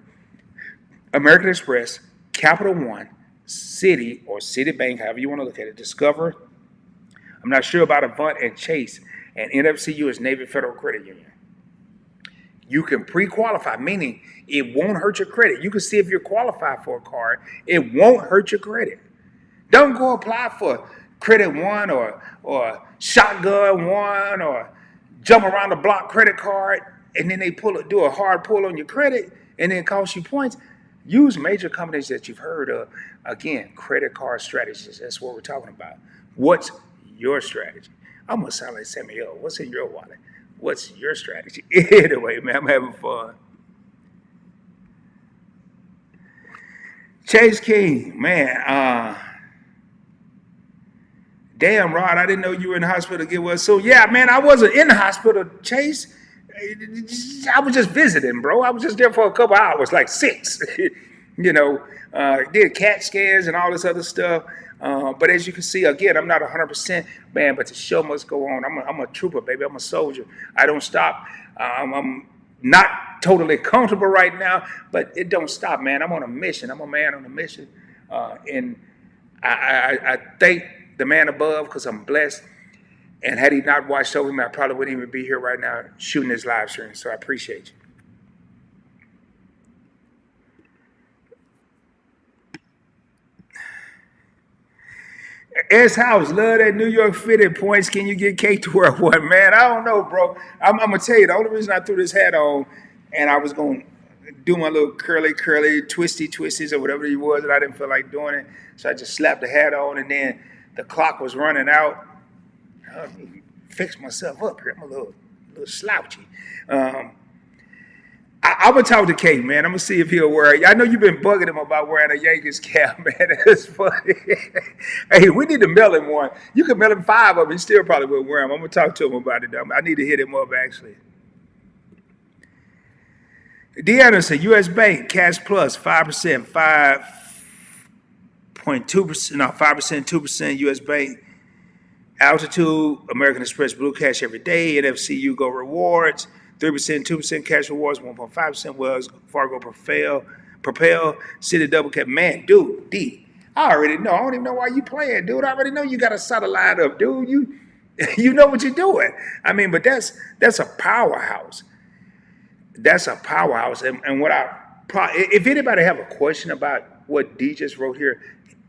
American Express, Capital One, Citi or Citibank, however you want to look at it, Discover. I'm not sure about Avant and Chase, and NFCU is Navy Federal Credit Union. You can pre-qualify, meaning it won't hurt your credit. You can see if you're qualified for a card. It won't hurt your credit. Don't go apply for Credit One or Shotgun One or jump around the block credit card, and then they do a hard pull on your credit, and then it costs you points. Use major companies that you've heard of. Again, credit card strategies. That's what we're talking about. What's your strategy? I'm gonna sound like Samuel. What's in your wallet? What's your strategy? Anyway, man, I'm having fun. Chase King, man. Damn, Rod, I didn't know you were in the hospital to get well. So yeah, man, I wasn't in the hospital, Chase. I was just visiting, bro. I was just there for a couple hours, like 6. Did CAT scans and all this other stuff. But as you can see, again, I'm not 100%, man, but the show must go on. I'm a trooper, baby. I'm a soldier. I don't stop. I'm not totally comfortable right now, but it don't stop, man. I'm on a mission. I'm a man on a mission. And I thank the man above because I'm blessed. And had he not watched over me, I probably wouldn't even be here right now shooting this live stream. So I appreciate you. S House, love that New York fitted points. Can you get Kate to wear one? Man, I don't know, bro. I'm going to tell you, the only reason I threw this hat on and I was going to do my little curly, twisties or whatever it was, and I didn't feel like doing it. So I just slapped the hat on, and then the clock was running out. Fix myself up here. I'm a little slouchy. I'm going to talk to Kate, man. I'm going to see if he'll wear it. I know you've been bugging him about wearing a Yankees cap, man. It's funny. Hey, we need to mail him one. You can mail him 5 of them. He still probably wouldn't wear them. I'm going to talk to him about it. I need to hit him up, actually. D. Anderson, U.S. Bank, Cash Plus, 5%, 5.2%, no, 5%, 2%, U.S. Bank. Altitude, American Express, Blue Cash every day. NFCU, Go Rewards. 3%, 2% cash rewards, 1.5% Wells Fargo Propel, City Double Cap. Man, dude, D, I already know. I don't even know why you playing, dude. I already know you got a solid lineup, dude. You know what you're doing. I mean, but that's a powerhouse. That's a powerhouse. And if anybody have a question about what D just wrote here,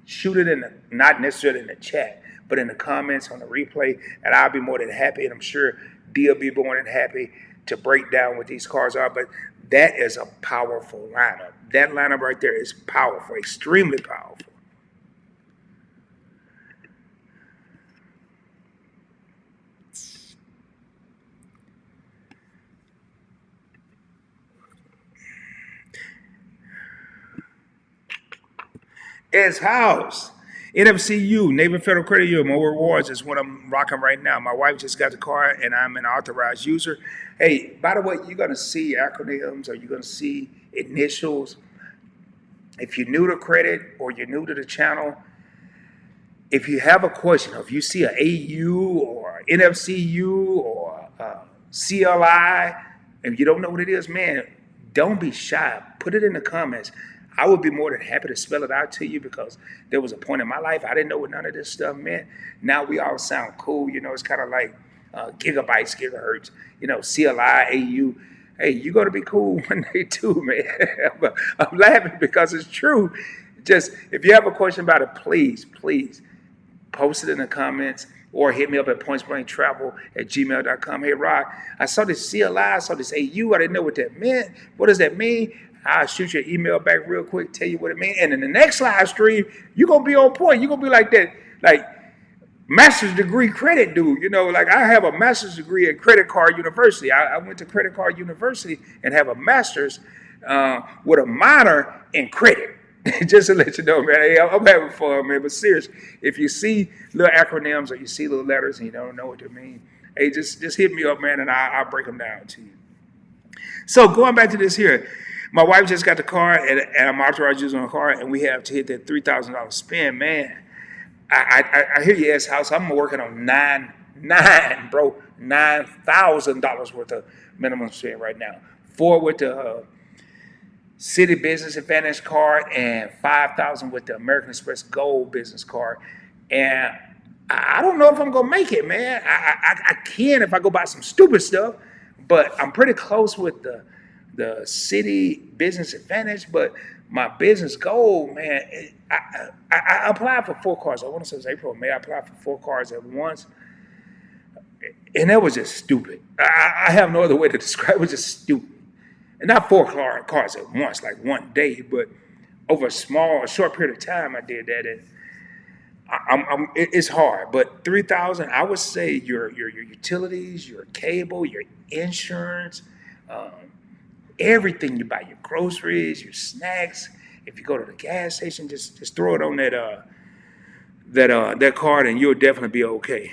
shoot it not necessarily in the chat, but in the comments on the replay, and I'll be more than happy. And I'm sure D will be more than happy to break down what these cars are, but that is a powerful lineup. That lineup right there is powerful, extremely powerful. It's house. NFCU, Navy Federal Credit Union, more rewards is what I'm rocking right now. My wife just got the car, and I'm an authorized user. Hey, by the way, you're going to see acronyms or you're going to see initials. If you're new to credit or you're new to the channel, if you have a question, or if you see an AU or NFCU or CLI, and you don't know what it is, man, don't be shy. Put it in the comments. I would be more than happy to spell it out to you because there was a point in my life I didn't know what none of this stuff meant. Now we all sound cool. It's kind of like gigabytes, gigahertz, CLI, AU. Hey, you're going to be cool one day too, man. I'm laughing because it's true. Just if you have a question about it, please post it in the comments or hit me up at pointsblanktravel@gmail.com. Hey, Rod, I saw this CLI, I saw this AU. I didn't know what that meant. What does that mean? I'll shoot your email back real quick, tell you what it means. And in the next live stream, you're going to be on point. You're going to be like that, like master's degree credit dude. Like I have a master's degree at Credit Card University. I went to Credit Card University and have a master's with a minor in credit. Just to let you know, man. Hey, I'm having fun, man. But seriously, if you see little acronyms or you see little letters and you don't know what they mean, hey, just hit me up, man, and I'll break them down to you. So going back to this here. My wife just got the car, and I'm authorized using the car, and we have to hit that $3,000 spend. Man, I hear you, S House. I'm working on 9 bro, $9,000 worth of minimum spend right now. 4 with the City Business Advantage card and 5,000 with the American Express Gold business card. And I don't know if I'm gonna make it, man. I can if I go buy some stupid stuff, but I'm pretty close with the City Business Advantage. But my business goal, man, I applied for 4 cards. I want to say it was April or May. I applied for 4 cards at once, and that was just stupid. I have no other way to describe it. It was just stupid. And not 4 cards at once, like one day, but over a short period of time, I did that. And it's hard, but 3,000. I would say your utilities, your cable, your insurance, um, everything you buy, your groceries, your snacks. If you go to the gas station, just throw it on that card, and you'll definitely be okay.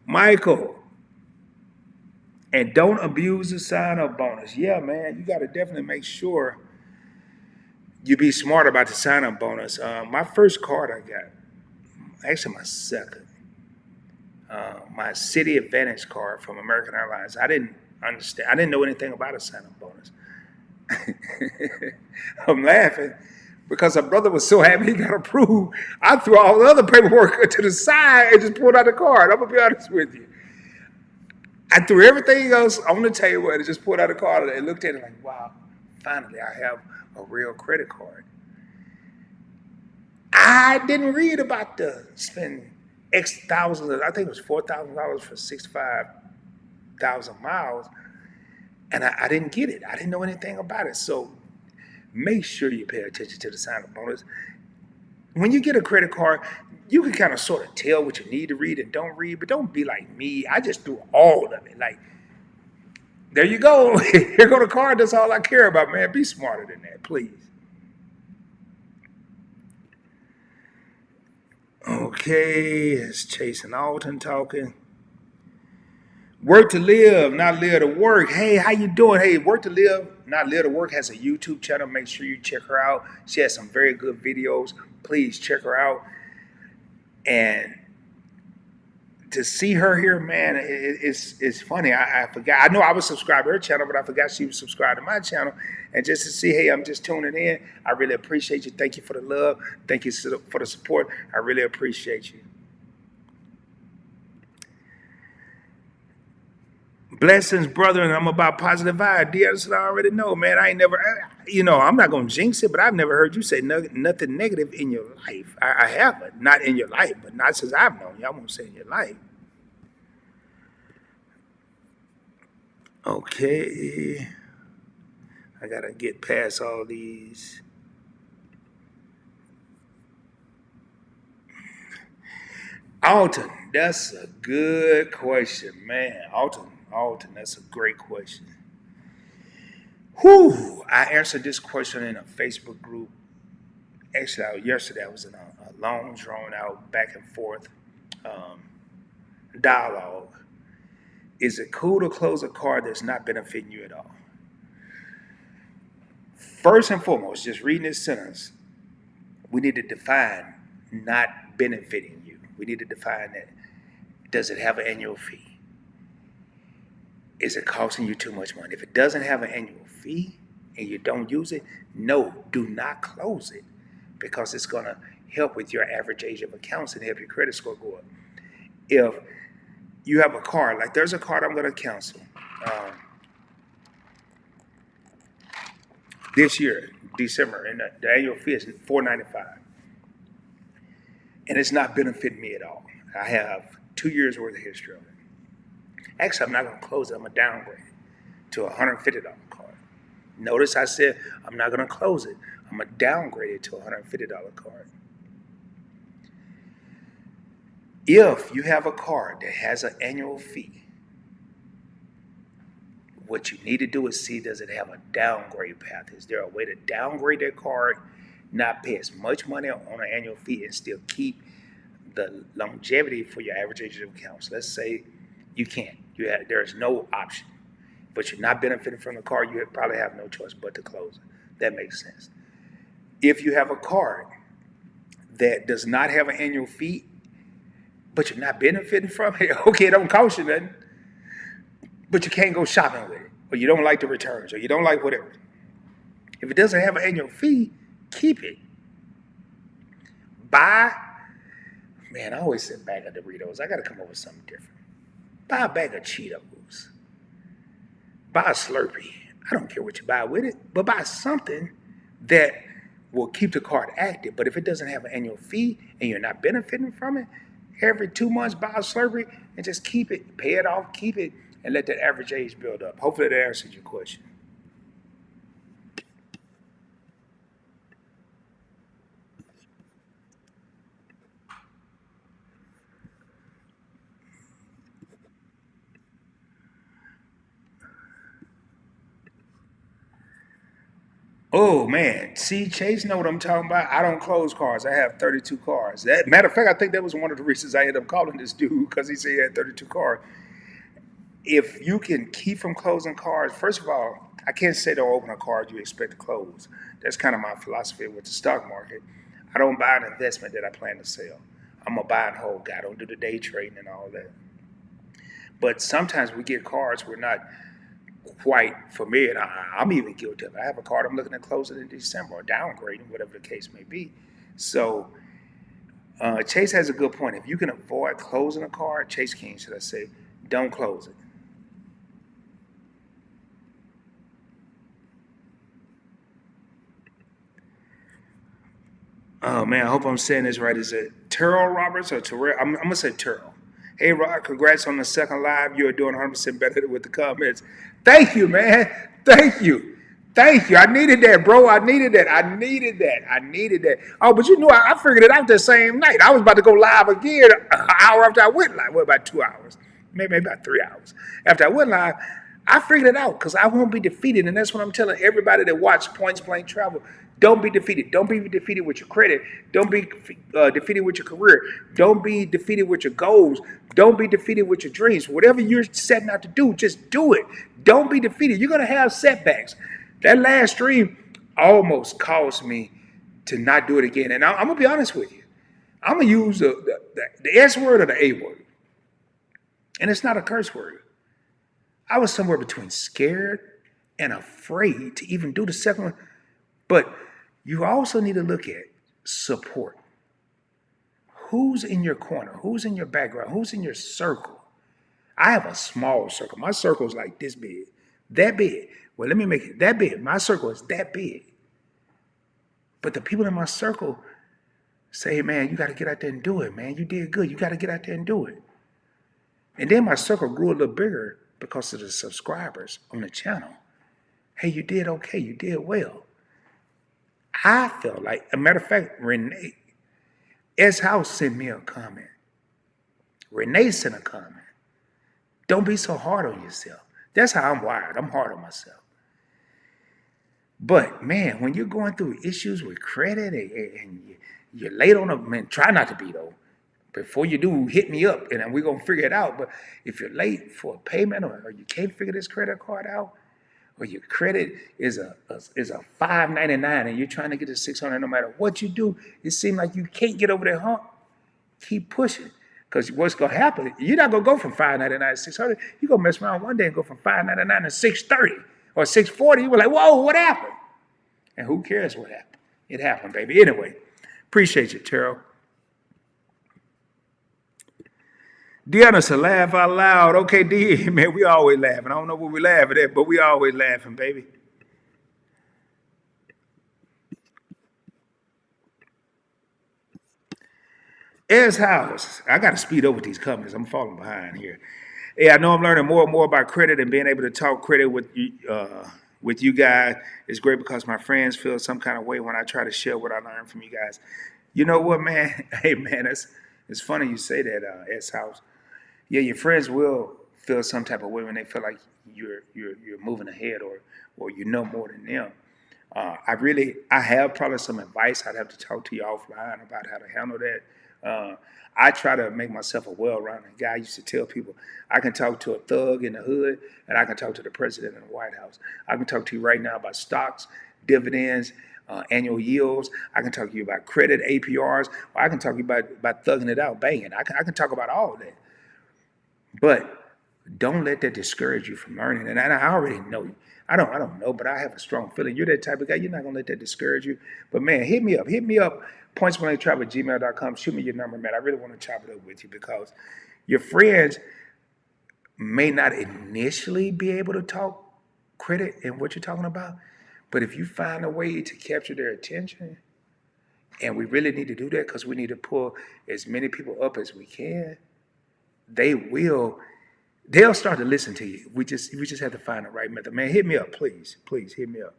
Michael, and don't abuse the sign-up bonus. Yeah, man, you got to definitely make sure you be smart about the sign-up bonus. My first card I got, actually my second, my City Advantage card from American Airlines. I didn't understand. I didn't know anything about a sign-up bonus. I'm laughing because my brother was so happy he got approved. I threw all the other paperwork to the side and just pulled out the card. I'm gonna be honest with you. I threw everything else on the table and just pulled out a card and looked at it like, wow, finally I have a real credit card. I didn't read about the spend X thousands. I think it was $4,000 for 65,000 miles, and I didn't get it. I didn't know anything about it. So make sure you pay attention to the sign-up bonus. When you get a credit card, you can kind of sort of tell what you need to read and don't read, but don't be like me. I just threw all of it. Like, there you go. Here go the card. That's all I care about, man. Be smarter than that, please. Okay, it's Chasing Alton talking. Work to live, not live to work. Hey, how you doing? Hey, Work to live, not live to work has a YouTube channel. Make sure you check her out. She has some very good videos. Please check her out. And to see her here, man, it's funny. I forgot. I know I was subscribed to her channel, but I forgot she was subscribed to my channel. And just to see, hey, I'm just tuning in. I really appreciate you. Thank you for the love. Thank you for the support. I really appreciate you. Blessings, brother, and I'm about positive vibe. Anderson, I already know, man. I ain't never, I'm not going to jinx it, but I've never heard you say nothing negative in your life. I haven't. Not in your life, but not since I've known you. I won't say in your life. Okay. I got to get past all these. Alton, that's a good question, man. Alton, that's a great question. Whew, I answered this question in a Facebook group. Actually, yesterday I was in a long, drawn out, back and forth um, dialogue. Is it cool to close a card that's not benefiting you at all? First and foremost, just reading this sentence, we need to define not benefiting you. We need to define that. Does it have an annual fee? Is it costing you too much money? If it doesn't have an annual fee and you don't use it, no, do not close it because it's going to help with your average age of accounts and help your credit score go up. If you have a card, like there's a card I'm going to cancel this year, December, and the annual fee is $4.95, and it's not benefiting me at all. I have 2 years worth of history of it. Actually, I'm not going to close it. I'm going to downgrade it to a $150 card. Notice I said I'm not going to close it. I'm going to downgrade it to a $150 card. If you have a card that has an annual fee, what you need to do is see, does it have a downgrade path? Is there a way to downgrade that card, not pay as much money on an annual fee, and still keep the longevity for your average age of accounts? Let's say you can't. There's no option, but you're not benefiting from the card. You probably have no choice but to close it. That makes sense. If you have a card that does not have an annual fee, but you're not benefiting from it, okay, it don't cost you nothing, but you can't go shopping with it, or you don't like the returns, or you don't like whatever. If it doesn't have an annual fee, keep it. Buy, man, I always say bag of Doritos. I got to come up with something different. Buy a bag of Cheetos. Buy a Slurpee. I don't care what you buy with it, but buy something that will keep the card active. But if it doesn't have an annual fee and you're not benefiting from it, every 2 months buy a Slurpee and just keep it, pay it off, keep it, and let that average age build up. Hopefully that answers your question. Oh man, see, Chase know what I'm talking about. I don't close cards. I have 32 cards. That matter of fact, I think that was one of the reasons I ended up calling this dude because he said he had 32 cards. If you can keep from closing cards, first of all, I can't say don't open a card you expect to close. That's kind of my philosophy with the stock market. I don't buy an investment that I plan to sell. I'm a buy and hold guy. I don't do the day trading and all that. But sometimes we get cards we're not quite familiar. I'm even guilty of it. I have a card I'm looking at closing in December or downgrading, whatever the case may be. So Chase has a good point. If you can avoid closing a card, Chase King, should I say, don't close it. Oh man, I hope I'm saying this right. Is it Terrell Roberts or Terrell? I'm gonna say Terrell. Hey Rod, congrats on the second live. You're doing 100% better with the comments. Thank you, man. Thank you. Thank you. I needed that, bro. I needed that. I needed that. I needed that. Oh, but you know, I figured it out that same night. I was about to go live again an hour after I went live. Well, about 2 hours, maybe about 3 hours after I went live. I figured it out because I won't be defeated, and that's what I'm telling everybody that watch Points Blank Travel. Don't be defeated. Don't be defeated with your credit. Don't be defeated with your career. Don't be defeated with your goals. Don't be defeated with your dreams. Whatever you're setting out to do, just do it. Don't be defeated. You're going to have setbacks. That last stream almost caused me to not do it again. And I'm going to be honest with you. I'm going to use the S word or the A word. And it's not a curse word. I was somewhere between scared and afraid to even do the second one. But you also need to look at support. Who's in your corner? Who's in your background? Who's in your circle? I have a small circle. My circle is like this big, that big. Well, let me make it that big. My circle is that big. But the people in my circle say, hey, man, you got to get out there and do it, man. You did good. You got to get out there and do it. And then my circle grew a little bigger because of the subscribers on the channel. Hey, you did okay. You did well. I felt like, a matter of fact, Renee S. House sent me a comment. Renee sent a comment. Don't be so hard on yourself. That's how I'm wired. I'm hard on myself. But man, when you're going through issues with credit and you're late on them, man, try not to be though. Before you do, hit me up and we're going to figure it out. But if you're late for a payment or you can't figure this credit card out, or your credit is a $599 and you're trying to get to 600, no matter what you do, it seems like you can't get over that hump. Keep pushing. Because what's going to happen, you're not going to go from $599 to 600. You're going to mess around one day and go from $599 to 630 or 640. You're like, whoa, what happened? And who cares what happened? It happened, baby. Anyway, appreciate you, Terrell. Deanna said, laugh out loud. Okay, D, man, we always laughing. I don't know what we laughing at, but we always laughing, baby. As House, I got to speed up with these comments. I'm falling behind here. Yeah, I know I'm learning more and more about credit and being able to talk credit with you guys. It's great because my friends feel some kind of way when I try to share what I learned from you guys. You know what, man? Hey, man, it's funny you say that, S House. Yeah, your friends will feel some type of way when they feel like you're moving ahead or you know more than them. I have probably some advice I'd have to talk to you offline about how to handle that. I try to make myself a well-rounded guy. I used to tell people I can talk to a thug in the hood and I can talk to the president in the White House. I can talk to you right now about stocks, dividends, annual yields. I can talk to you about credit, APRs, or I can talk to you about thugging it out, banging. I can talk about all of that. But don't let that discourage you from learning. And I already know you. I don't know, but I have a strong feeling. You're that type of guy. You're not gonna let that discourage you. But man, hit me up. Hit me up, pointsblanktravel@gmail.com. Shoot me your number, man. I really want to chop it up with you because your friends may not initially be able to talk credit and what you're talking about. But if you find a way to capture their attention, and we really need to do that because we need to pull as many people up as we can, they'll start to listen to you. We just have to find the right method. Man, hit me up, please. Please hit me up.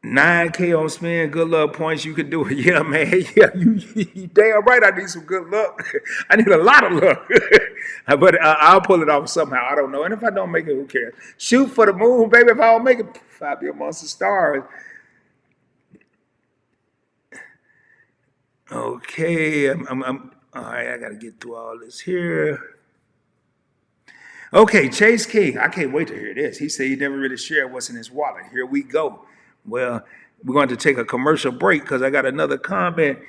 9K on spin, good luck points. You can do it. Yeah, man. Yeah, you damn right. I need some good luck. I need a lot of luck. But I'll pull it off somehow. I don't know. And if I don't make it, who cares? Shoot for the moon, baby. If I don't make it, I'll be amongst the stars. Okay, I'm all right. I got to get through all this here. Okay, Chase King. I can't wait to hear this. He said he never really shared what's in his wallet. Here we go. Well, we're going to take a commercial break because I got another comment.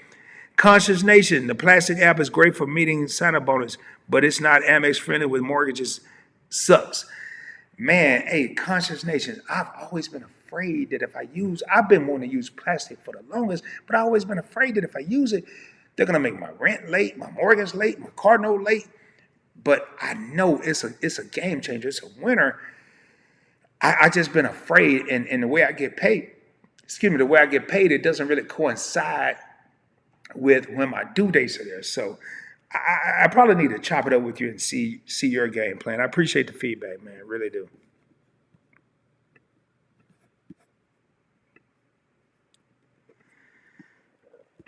Conscious Nation, the plastic app is great for meeting sign-up bonus, but it's not Amex friendly with mortgages. Sucks. Man, hey, Conscious Nation, I've always been afraid that I've been wanting to use plastic for the longest, but I've always been afraid that if I use it, they're going to make my rent late, my mortgage late, my car note late. But I know it's a game changer. It's a winner. I just been afraid, and the way I get paid, the way I get paid, it doesn't really coincide with when my due dates are there. So I probably need to chop it up with you and see your game plan. I appreciate the feedback, man. I really do.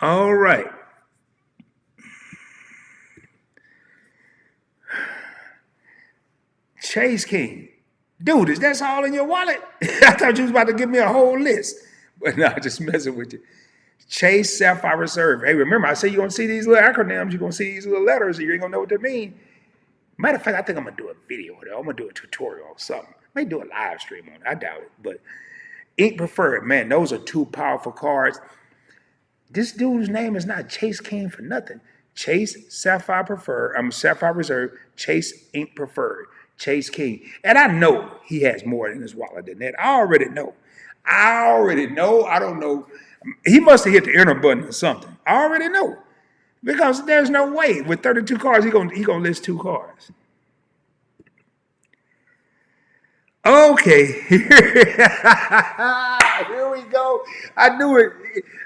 All right. Chase King. Dude, is that all in your wallet? I thought you was about to give me a whole list. But no, just messing with you. Chase Sapphire Reserve. Hey, remember, I said you're going to see these little acronyms. You're going to see these little letters, and you ain't going to know what they mean. Matter of fact, I think I'm going to do a video with it. I'm going to do a tutorial or something. May do a live stream on it. I doubt it. But Ink Preferred, man, those are two powerful cards. This dude's name is not Chase King for nothing. Chase Sapphire Preferred. I'm Sapphire Reserve. Chase Ink Preferred. Chase King. And I know he has more in his wallet than that. I already know. I don't know. He must have hit the enter button or something. I already know. Because there's no way. With 32 cards, he gonna list 2 cards. Okay. Here we go. I knew it.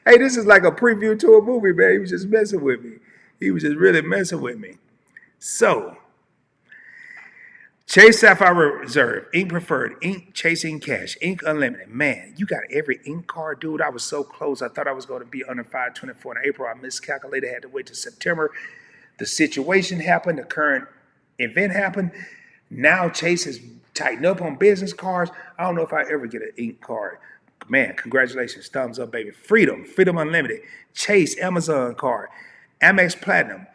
Hey, this is like a preview to a movie, man. He was just messing with me. He was just really messing with me. So, Chase Sapphire Reserve, Ink Preferred, Ink Chasing Cash, Ink Unlimited. Man, you got every Ink card, dude. I was so close. I thought I was going to be under 524 in April. I miscalculated. I had to wait till September. The situation happened. The current event happened. Now Chase is tightened up on business cards. I don't know if I ever get an Ink card. Man, congratulations. Thumbs up, baby. Freedom Unlimited, Chase Amazon card, Amex Platinum,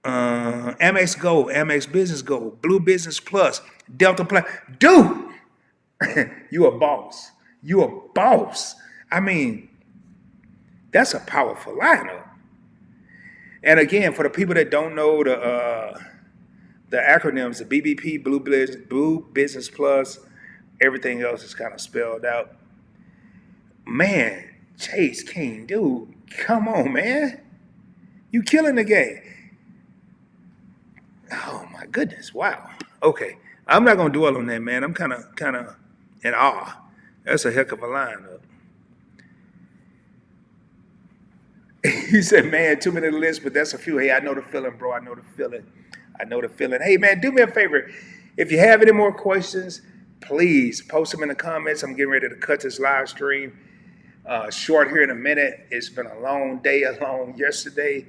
Amex Gold, Amex Business Gold, Blue Business Plus, Delta Plus. Dude, you a boss. You a boss. I mean, that's a powerful lineup. And again, for the people that don't know the acronyms, the BBP, Blue Business Plus, everything else is kind of spelled out. Man, Chase King, dude, come on, man. You killing the game. Oh my goodness! Wow. Okay, I'm not gonna dwell on that, man. I'm kind of in awe. That's a heck of a lineup. He said, "Man, too many lists, but that's a few." Hey, I know the feeling, bro. I know the feeling. I know the feeling. Hey, man, do me a favor. If you have any more questions, please post them in the comments. I'm getting ready to cut this live stream short here in a minute. It's been a long day, a long yesterday.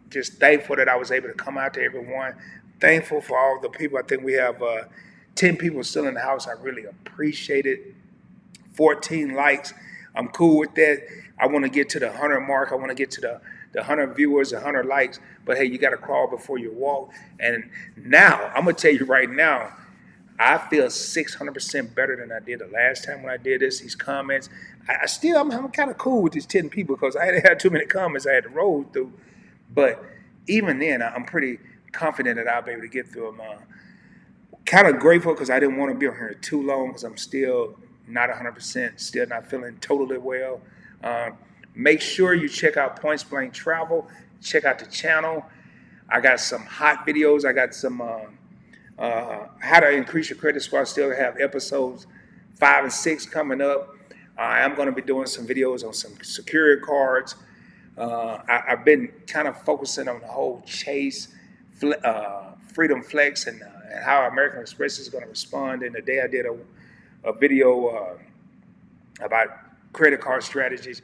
Just thankful that I was able to come out to everyone. Thankful for all the people. I think we have 10 people still in the house. I really appreciate it. 14 likes. I'm cool with that. I want to get to the 100 mark. I want to get to the 100 viewers, the 100 likes. But hey, you got to crawl before you walk. And now, I'm going to tell you right now, I feel 600% better than I did the last time when I did this. These comments, I'm kind of cool with these 10 people because I had too many comments I had to roll through. But even then, I'm pretty confident that I'll be able to get through them. Kind of grateful because I didn't want to be on here too long because I'm still not 100%, still not feeling totally well. Uh, Make sure you check out Points Blank Travel. Check out the channel. I got some hot videos. I got some how to increase your credit score. I still have episodes 5 and 6 coming up. I am going to be doing some videos on some security cards. I've been kind of focusing on the whole Chase, Freedom Flex, and how American Express is going to respond. And the day I did a video about credit card strategies.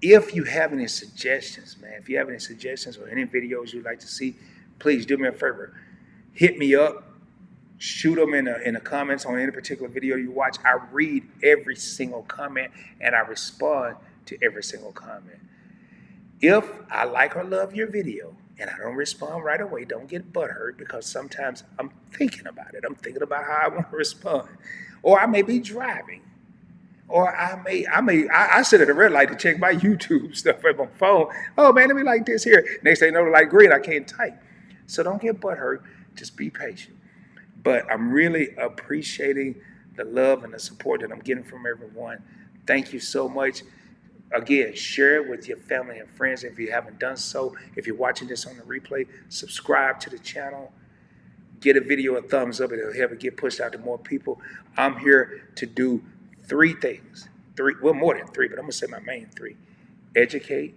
If you have any suggestions, man, if you have any suggestions or any videos you'd like to see, please do me a favor. Hit me up. Shoot them in the comments on any particular video you watch. I read every single comment and I respond to every single comment. If I like or love your video and I don't respond right away, don't get butthurt because sometimes I'm thinking about it. I'm thinking about how I want to respond. Or I may be driving. Or I sit at a red light to check my YouTube stuff at my phone. Oh man, let me like this here. Next thing you know, the light green, I can't type. So don't get butthurt. Just be patient. But I'm really appreciating the love and the support that I'm getting from everyone. Thank you so much. Again, share it with your family and friends if you haven't done so. If you're watching this on the replay, subscribe to the channel. Get a video a thumbs up. It'll help it get pushed out to more people. I'm here to do 3 things. Well, more than 3, but I'm going to say my main 3. Educate,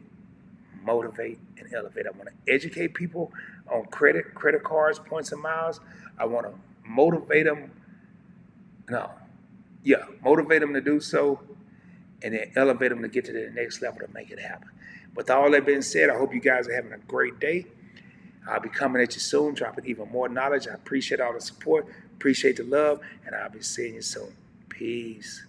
motivate, and elevate. I want to educate people on credit cards, points and miles. I want to motivate them. Motivate them to do so, and then elevate them to get to the next level to make it happen. With all that being said, I hope you guys are having a great day. I'll be coming at you soon, dropping even more knowledge. I appreciate all the support, appreciate the love, and I'll be seeing you soon. Peace.